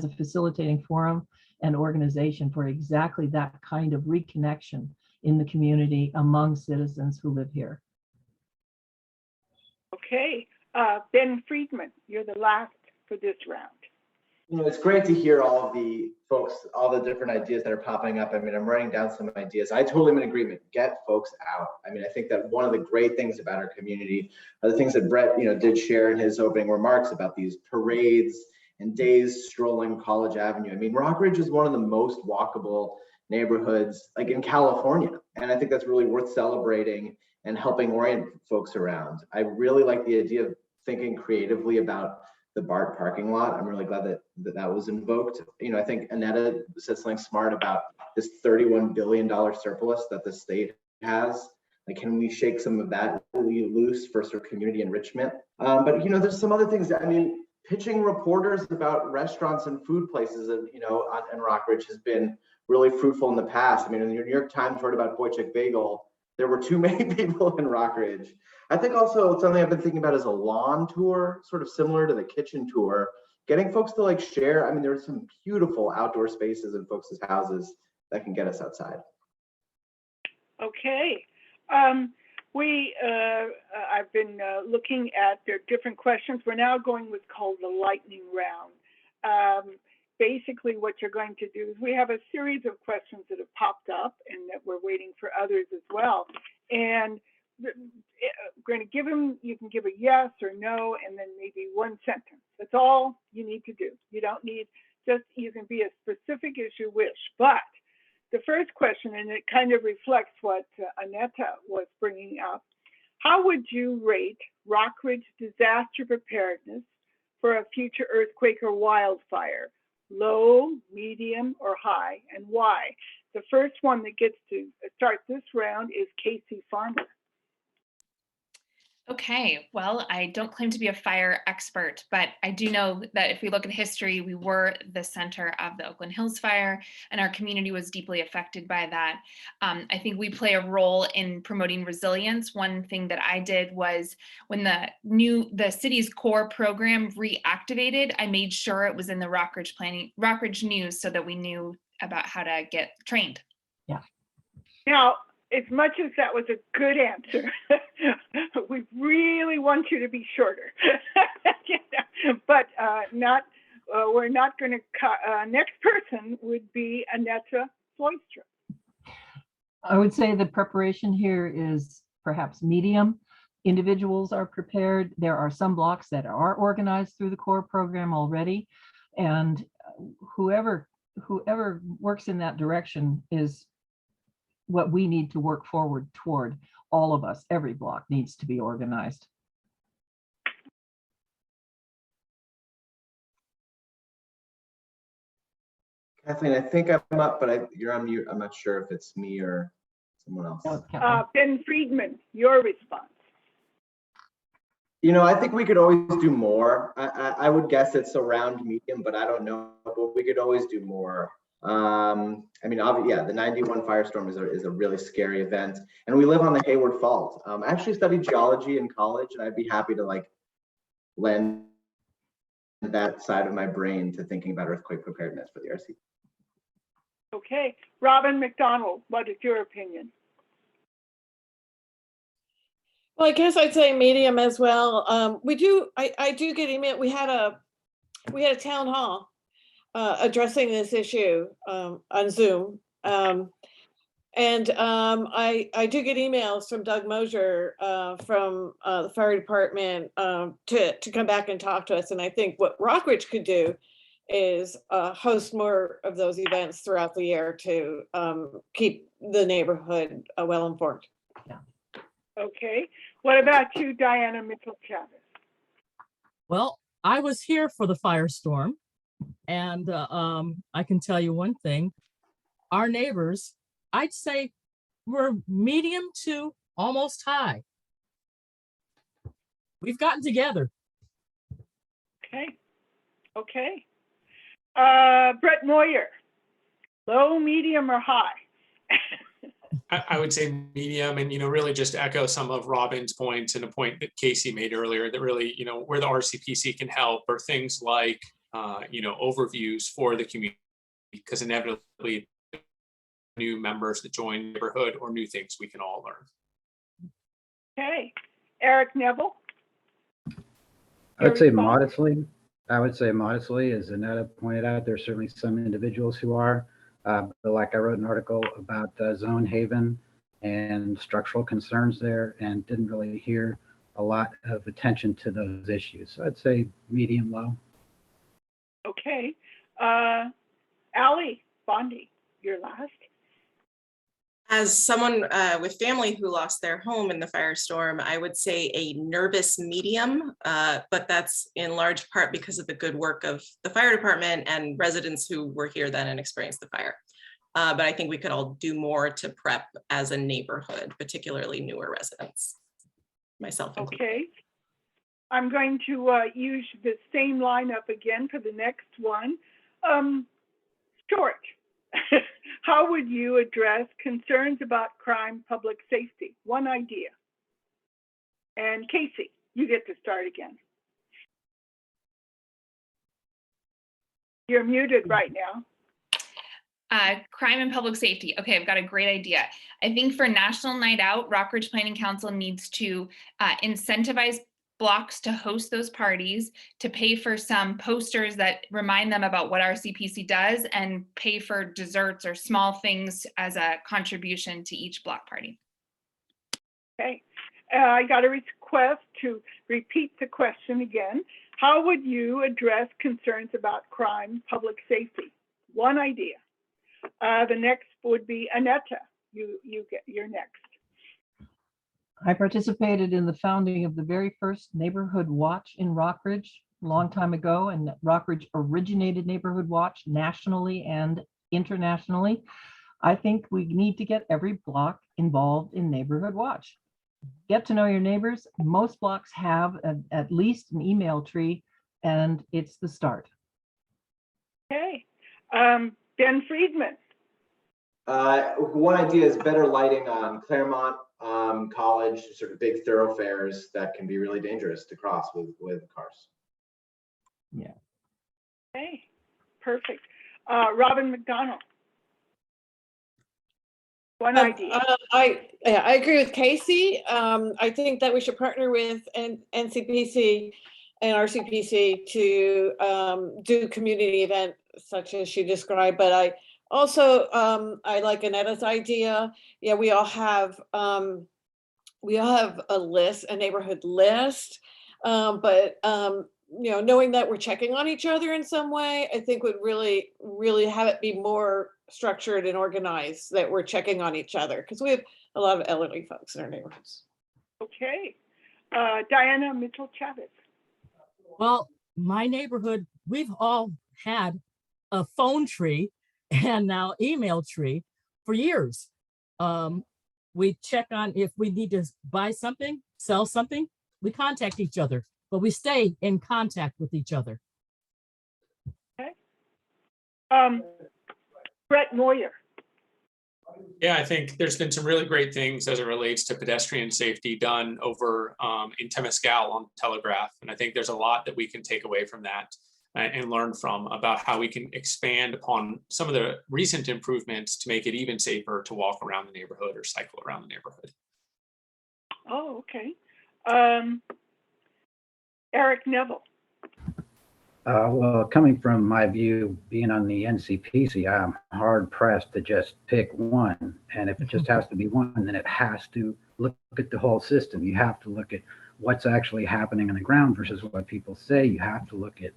a facilitating forum and organization for exactly that kind of reconnection in the community among citizens who live here. Okay, Ben Friedman, you're the last for this round. You know, it's great to hear all of the folks, all the different ideas that are popping up. I mean, I'm writing down some ideas. I totally am in agreement. Get folks out. I mean, I think that one of the great things about our community are the things that Brett, did share in his opening remarks about these parades and days strolling College Avenue. I mean, Rockridge is one of the most walkable neighborhoods like in California. And I think that's really worth celebrating and helping orient folks around. I really like the idea of thinking creatively about the BART parking lot. I'm really glad that was invoked. You know, I think Annette said something smart about this $31 billion surplus that the state has. Like, can we shake some of that loose for sort of community enrichment? But, you know, there's some other things that, I mean, pitching reporters about restaurants and food places, and, you know, in Rockridge has been really fruitful in the past. I mean, when the New York Times wrote about Boychuk Bagel, there were too many people in Rockridge. I think also something I've been thinking about is a lawn tour, sort of similar to the kitchen tour, getting folks to like share. I mean, there's some beautiful outdoor spaces in folks' houses that can get us outside. Okay. I've been looking at their different questions. We're now going what's called the lightning round. Basically, what you're going to do is we have a series of questions that have popped up and that we're waiting for others as well. And we're going to give them, you can give a yes or no, and then maybe one sentence. That's all you need to do. You don't need, just, you can be as specific as you wish. But the first question, and it kind of reflects what Annette was bringing up, how would you rate Rockridge disaster preparedness for a future earthquake or wildfire? Low, medium, or high, and why? The first one that gets to start this round is Casey Farmer. Okay, well, I don't claim to be a fire expert, but I do know that if we look at history, we were the center of the Oakland Hills fire, and our community was deeply affected by that. I think we play a role in promoting resilience. One thing that I did was when the city's core program reactivated, I made sure it was in the Rockridge News so that we knew about how to get trained. Yeah. Now, as much as that was a good answer, we really want you to be shorter. But we're not going to cut. Next person would be Annette Fleischer. I would say the preparation here is perhaps medium. Individuals are prepared. There are some blocks that are organized through the core program already. And whoever works in that direction is what we need to work forward toward. All of us, every block needs to be organized. Kathleen, I think I'm up, but you're on mute. I'm not sure if it's me or someone else. Ben Friedman, your response. You know, I think we could always do more. I would guess it's around medium, but I don't know. But we could always do more. I mean, yeah, the 91 firestorm is a really scary event, and we live on the Hayward Fault. I actually studied geology in college, and I'd be happy to like lend that side of my brain to thinking about earthquake preparedness for the RC. Okay, Robin McDonald, what is your opinion? Well, I guess I'd say medium as well. I do get email. We had a town hall addressing this issue on Zoom. I do get emails from Doug Moyer from the fire department to come back and talk to us. And I think what Rockridge could do is host more of those events throughout the year to keep the neighborhood well informed. Yeah. Okay. What about you, Diana Mitchell-Chavez? Well, I was here for the firestorm. And I can tell you one thing, our neighbors, I'd say we're medium to almost high. We've gotten together. Okay. Okay. Brett Moyer, low, medium, or high? I would say medium, and, you know, really just echo some of Robin's points and a point that Casey made earlier that really, you know, where the RCPC can help are things like, you know, overviews for the community, because inevitably new members that join the neighborhood or new things we can all learn. Okay. Eric Neville? I would say modestly. As Annette pointed out, there's certainly some individuals who are, but like I wrote an article about Zone Haven and structural concerns there, and didn't really hear a lot of attention to those issues. So I'd say medium low. Okay. Bondi, you're last. As someone with family who lost their home in the firestorm, I would say a nervous medium, but that's in large part because of the good work of the fire department and residents who were here then and experienced the fire. But I think we could all do more to prep as a neighborhood, particularly newer residents, myself included. Okay. I'm going to use the same lineup again for the next one. Stuart, how would you address concerns about crime, public safety? One idea. And Casey, you get to start again. You're muted right now. Crime and public safety. Okay, I've got a great idea. I think for National Night Out, Rockridge Planning Council needs to incentivize blocks to host those parties, to pay for some posters that remind them about what RCPC does, and pay for desserts or small things as a contribution to each block party. Okay, I got a request to repeat the question again. How would you address concerns about crime, public safety? One idea. The next would be Annette. You're next. I participated in the founding of the very first neighborhood watch in Rockridge a long time ago, and Rockridge originated neighborhood watch nationally and internationally. I think we need to get every block involved in neighborhood watch. Get to know your neighbors. Most blocks have at least an email tree, and it's the start. Okay, Ben Friedman. One idea is better lighting on Claremont College, sort of big thoroughfares that can be really dangerous to cross with cars. Yeah. Okay, perfect. Robin McDonald. One idea. I agree with Casey. I think that we should partner with NCPC and RCPC to do community events such as she described. But I also I like Annette's idea. Yeah, we all have a list, a neighborhood list, but you know, knowing that we're checking on each other in some way, I think would really have it be more structured and organized, that we're checking on each other, because we have a lot of elderly folks in our neighborhoods. Okay, Diana Mitchell Chavez. Well, my neighborhood, we've all had a phone tree and now email tree for years. We check on if we need to buy something, sell something, we contact each other, but we stay in contact with each other. Okay. Brett Moyer. Yeah, I think there's been some really great things as it relates to pedestrian safety done over in Temescal on Telegraph. And I think there's a lot that we can take away from that and learn from about how we can expand upon some of the recent improvements to make it even safer to walk around the neighborhood or cycle around the neighborhood. Oh, okay. Eric Neville. Well, coming from my view, being on the NCPC, I'm hard pressed to just pick one. And if it just has to be one, then it has to look at the whole system. You have to look at what's actually happening on the ground versus what people say. You have to look at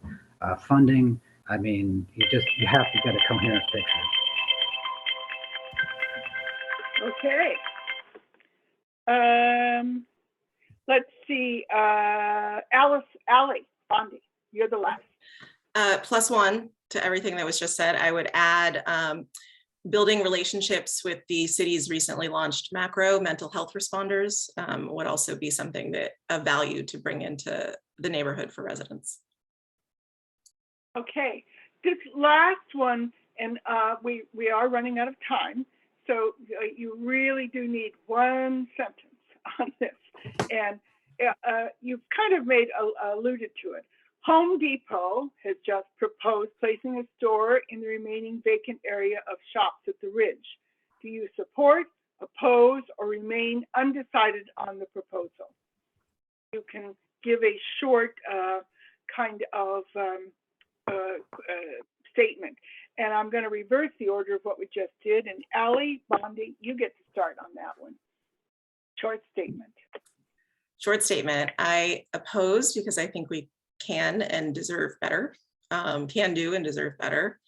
funding. I mean, you have to get a coherent picture. Okay. Let's see. Allie Bondi, you're the last. +1 to everything that was just said. I would add building relationships with the city's recently launched macro mental health responders would also be something that of value to bring into the neighborhood for residents. Okay, this last one, and we are running out of time, so you really do need one sentence on this, and you've kind of alluded to it. Home Depot has just proposed placing a store in the remaining vacant area of shops at the Ridge. Do you support, oppose, or remain undecided on the proposal? You can give a short kind of statement. And I'm going to reverse the order of what we just did. And Allie Bondi, you get to start on that one. Short statement. Short statement. I oppose because I think we can and deserve better, can do and deserve better.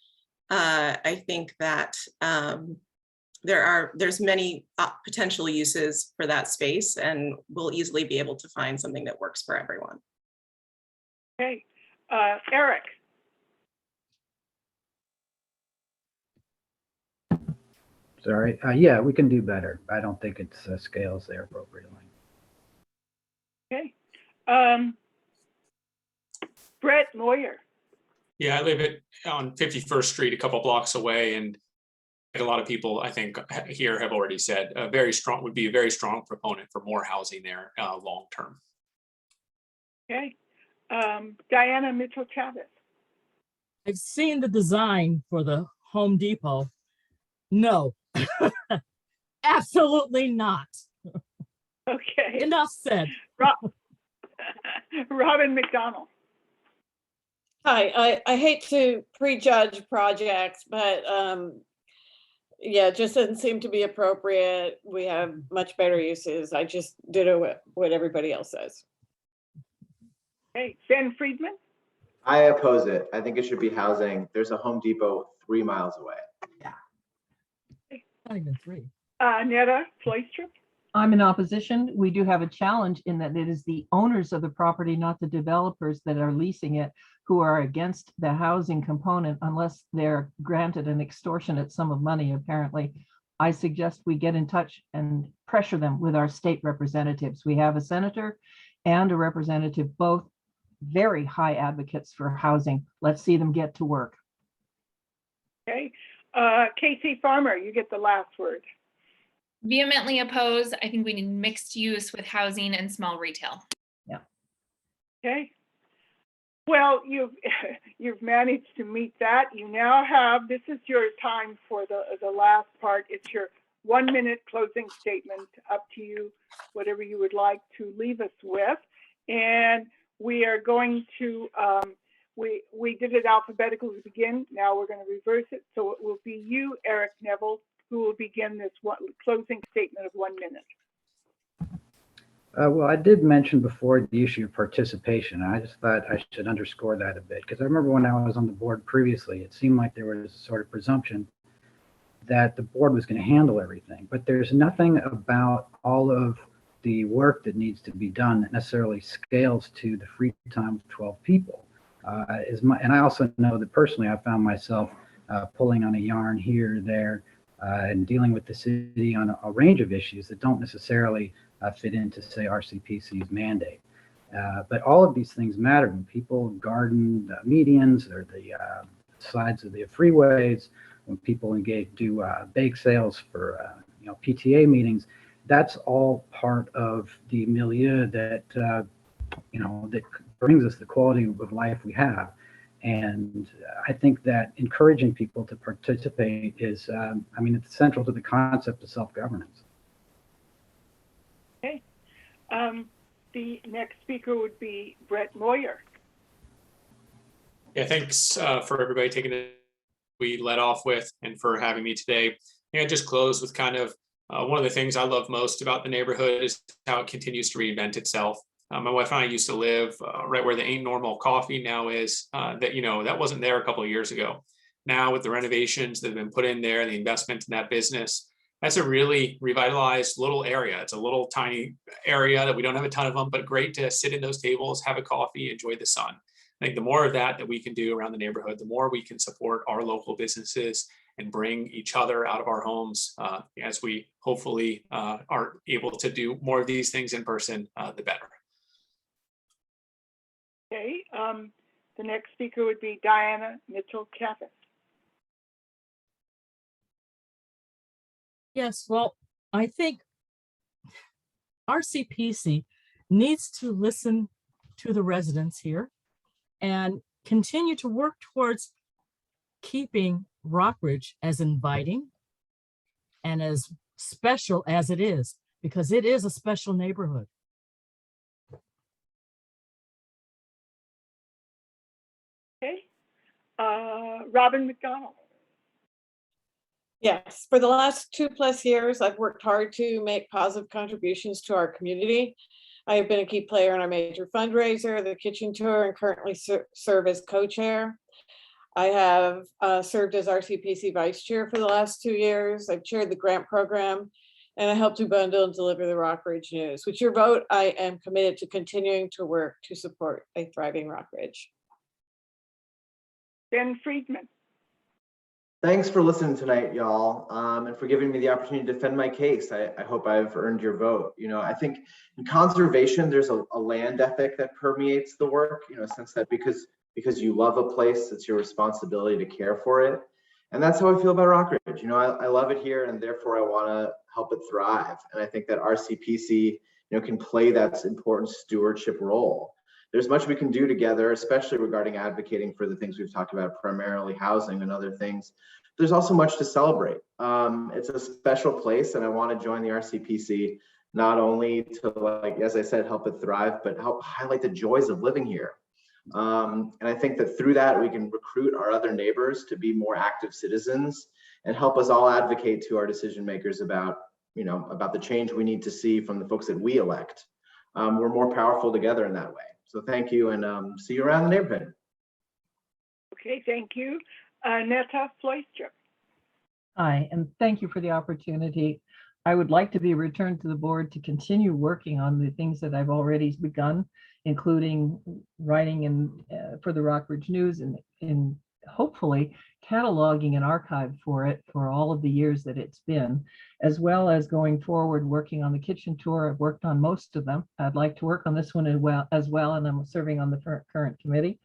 I think that there's many potential uses for that space, and we'll easily be able to find something that works for everyone. Okay, Eric. Sorry. Yeah, we can do better. I don't think it scales there appropriately. Okay. Brett Moyer. Yeah, I live on 51st Street, a couple blocks away, and a lot of people, I think, here have already said would be a very strong proponent for more housing there long term. Okay. Diana Mitchell Chavez. I've seen the design for the Home Depot. No, absolutely not. Okay. Enough said. Robin McDonald. Hi, I hate to prejudge projects, but yeah, it just doesn't seem to be appropriate. We have much better uses. I just ditto what everybody else says. Hey, Ben Friedman. I oppose it. I think it should be housing. There's a Home Depot 3 miles away. Not even 3. Annette Fleischer. I'm in opposition. We do have a challenge in that it is the owners of the property, not the developers that are leasing it, who are against the housing component unless they're granted an extortionate sum of money, apparently. I suggest we get in touch and pressure them with our state representatives. We have a senator and a representative, both very high advocates for housing. Let's see them get to work. Okay. Casey Farmer, you get the last word. Vehemently oppose. I think we need mixed use with housing and small retail. Yeah. Okay. Well, you've managed to meet that. You now have, this is your time for the last part. It's your 1-minute closing statement. Up to you, whatever you would like to leave us with. And we are going to, we did it alphabetical to begin. Now we're going to reverse it. So it will be you, Eric Neville, who will begin this closing statement of 1 minute. Well, I did mention before the issue of participation. I just thought I should underscore that a bit, because I remember when I was on the board previously, it seemed like there was a sort of presumption that the board was going to handle everything, but there's nothing about all of the work that needs to be done that necessarily scales to the free time of 12 people. And I also know that personally, I found myself pulling on a yarn here or there and dealing with the city on a range of issues that don't necessarily fit into, say, RCPC's mandate. But all of these things matter when people garden the medians or the sides of the freeways, when people do bake sales for PTA meetings. That's all part of the milieu that that brings us the quality of life we have. And I think that encouraging people to participate is, it's central to the concept of self-governance. Okay. The next speaker would be Brett Moyer. Yeah, thanks for everybody taking it. We led off with, and for having me today. I just close with kind of one of the things I love most about the neighborhood is how it continues to reinvent itself. My wife and I used to live right where the Ain't Normal Coffee now is. That wasn't there a couple of years ago. Now with the renovations that have been put in there, the investment in that business, that's a really revitalized little area. It's a little tiny area that we don't have a ton of them, but great to sit in those tables, have a coffee, enjoy the sun. I think the more of that we can do around the neighborhood, the more we can support our local businesses and bring each other out of our homes as we hopefully are able to do more of these things in person, the better. Okay, the next speaker would be Diana Mitchell Chavez. Yes, well, I think RCPC needs to listen to the residents here and continue to work towards keeping Rockridge as inviting and as special as it is, because it is a special neighborhood. Okay, Robin McDonald. Yes, for the last 2+ years, I've worked hard to make positive contributions to our community. I have been a key player in our major fundraiser, the kitchen tour, and currently serve as co-chair. I have served as RCPC Vice Chair for the last 2 years. I've chaired the grant program, and I helped to bundle and deliver the Rockridge News. With your vote, I am committed to continuing to work to support a thriving Rockridge. Ben Friedman. Thanks for listening tonight, y'all, and for giving me the opportunity to defend my case. I hope I've earned your vote. You know, I think in conservation, there's a land ethic that permeates the work, you know, since that because you love a place, it's your responsibility to care for it. And that's how I feel about Rockridge. You know, I love it here, and therefore I want to help it thrive. And I think that RCPC, you know, can play that important stewardship role. There's much we can do together, especially regarding advocating for the things we've talked about, primarily housing and other things. There's also much to celebrate. It's a special place, and I want to join the RCPC not only to, like, as I said, help it thrive, but help highlight the joys of living here. And I think that through that, we can recruit our other neighbors to be more active citizens and help us all advocate to our decision makers about, you know, about the change we need to see from the folks that we elect. We're more powerful together in that way. So thank you, and see you around the neighborhood. Okay, thank you. Annette Fleischer. Hi, and thank you for the opportunity. I would like to be returned to the board to continue working on the things that I've already begun, including writing for the Rockridge News and hopefully cataloging an archive for it for all of the years that it's been, as well as going forward working on the kitchen tour. I've worked on most of them. I'd like to work on this one as well, and I'm serving on the current committee.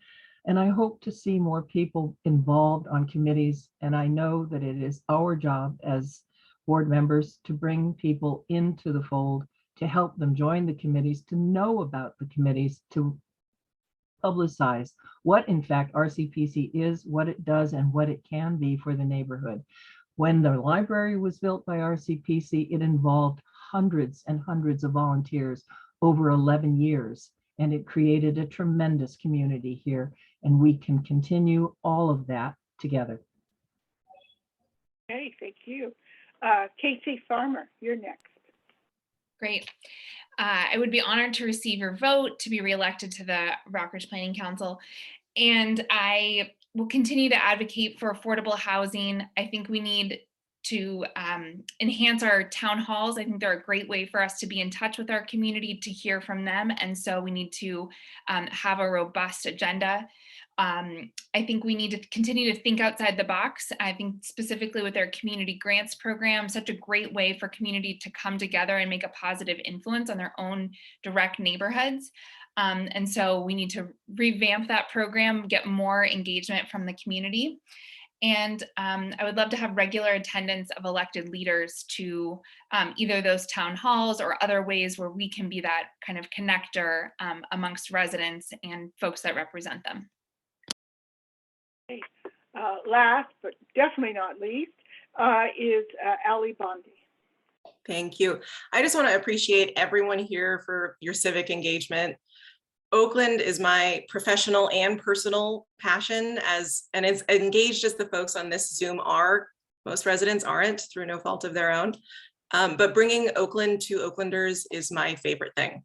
And I hope to see more people involved on committees. And I know that it is our job as board members to bring people into the fold, to help them join the committees, to know about the committees, to publicize what in fact RCPC is, what it does, and what it can be for the neighborhood. When the library was built by RCPC, it involved hundreds and hundreds of volunteers over 11 years, and it created a tremendous community here, and we can continue all of that together. Okay, thank you. Casey Farmer, you're next. Great. I would be honored to receive your vote to be reelected to the Rockridge Planning Council. And I will continue to advocate for affordable housing. I think we need to enhance our town halls. I think they're a great way for us to be in touch with our community, to hear from them. And so we need to have a robust agenda. I think we need to continue to think outside the box. I think specifically with our community grants program, such a great way for community to come together and make a positive influence on their own direct neighborhoods. And so we need to revamp that program, get more engagement from the community. And I would love to have regular attendance of elected leaders to either those town halls or other ways where we can be that kind of connector amongst residents and folks that represent them. Okay. Last, but definitely not least, is Ali Bondi. Thank you. I just want to appreciate everyone here for your civic engagement. Oakland is my professional and personal passion, and as engaged as the folks on this Zoom are. Most residents aren't, through no fault of their own. But bringing Oakland to Oaklanders is my favorite thing.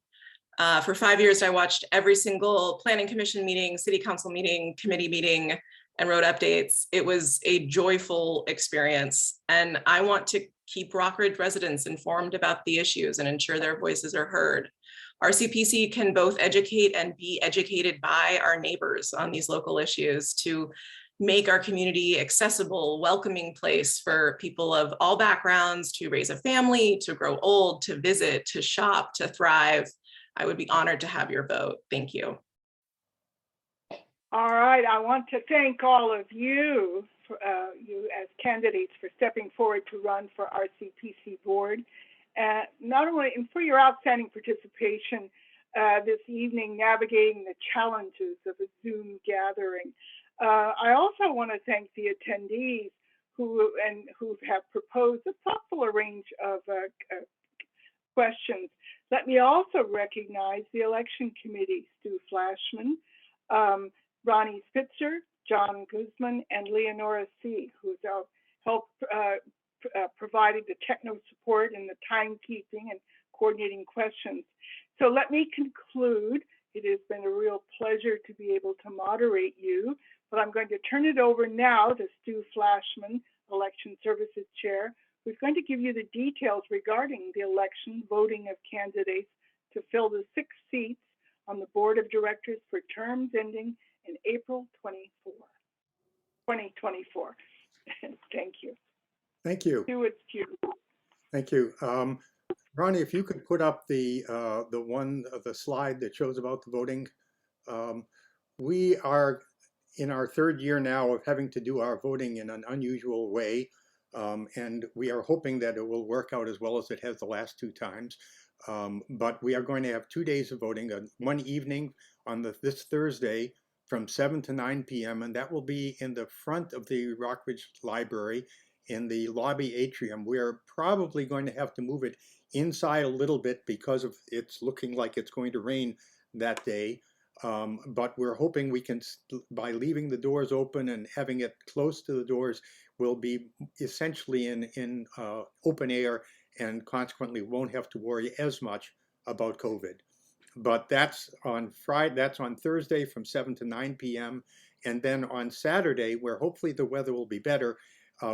For 5 years, I watched every single planning commission meeting, city council meeting, committee meeting, and wrote updates. It was a joyful experience. And I want to keep Rockridge residents informed about the issues and ensure their voices are heard. RCPC can both educate and be educated by our neighbors on these local issues to make our community accessible, welcoming place for people of all backgrounds to raise a family, to grow old, to visit, to shop, to thrive. I would be honored to have your vote. Thank you. All right, I want to thank all of you, you as candidates, for stepping forward to run for RCPC board. Not only for your outstanding participation this evening, navigating the challenges of a Zoom gathering. I also want to thank the attendees who have proposed a thoughtful range of questions. Let me also recognize the election committee, Stu Flashman, Ronnie Spitzer, John Guzman, and Leonora C., who's helped provided the techno support and the timekeeping and coordinating questions. So let me conclude. It has been a real pleasure to be able to moderate you but I'm going to turn it over now to Stu Flashman, Election Services Chair, who's going to give you the details regarding the election voting of candidates to fill the 6 seats on the Board of Directors for terms ending in April 2024. Thank you. Thank you. Stu, it's you. Thank you. Ronnie, if you could put up the slide that shows about the voting. We are in our 3rd year now of having to do our voting in an unusual way. And we are hoping that it will work out as well as it has the last 2 times. But we are going to have 2 days of voting, one evening on this Thursday from 7 to 9 p.m. And that will be in the front of the Rockridge Library in the lobby atrium. We are probably going to have to move it inside a little bit because of it's looking like it's going to rain that day. But we're hoping we can, by leaving the doors open and having it close to the doors, will be essentially in open air and consequently won't have to worry as much about COVID. But that's on Friday, that's on Thursday from 7 to 9 p.m. And then on Saturday, where hopefully the weather will be better,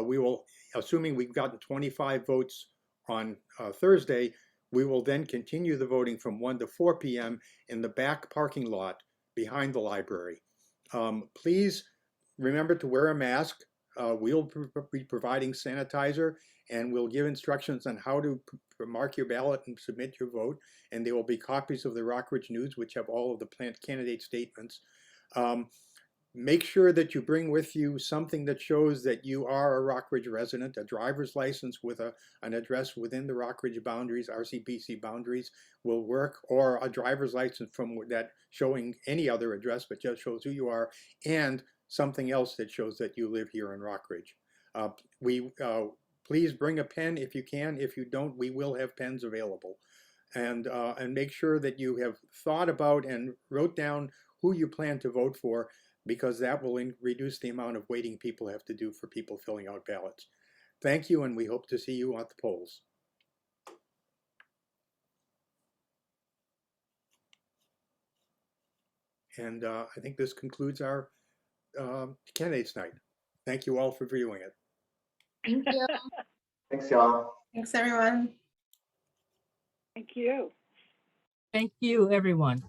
we will, assuming we've gotten 25 votes on Thursday, we will then continue the voting from 1 to 4 p.m. in the back parking lot behind the library. Please remember to wear a mask. We'll be providing sanitizer, and we'll give instructions on how to mark your ballot and submit your vote. And there will be copies of the Rockridge News, which have all of the candidate statements. Make sure that you bring with you something that shows that you are a Rockridge resident, a driver's license with an address within the Rockridge boundaries, RCPC boundaries will work, or a driver's license from that showing any other address, but just shows who you are, and something else that shows that you live here in Rockridge. Please bring a pen if you can. If you don't, we will have pens available. And make sure that you have thought about and wrote down who you plan to vote for, because that will reduce the amount of waiting people have to do for people filling out ballots. Thank you, and we hope to see you at the polls. And I think this concludes our candidates night. Thank you all for viewing it. Thank you. Thanks, y'all. Thanks, everyone. Thank you. Thank you, everyone.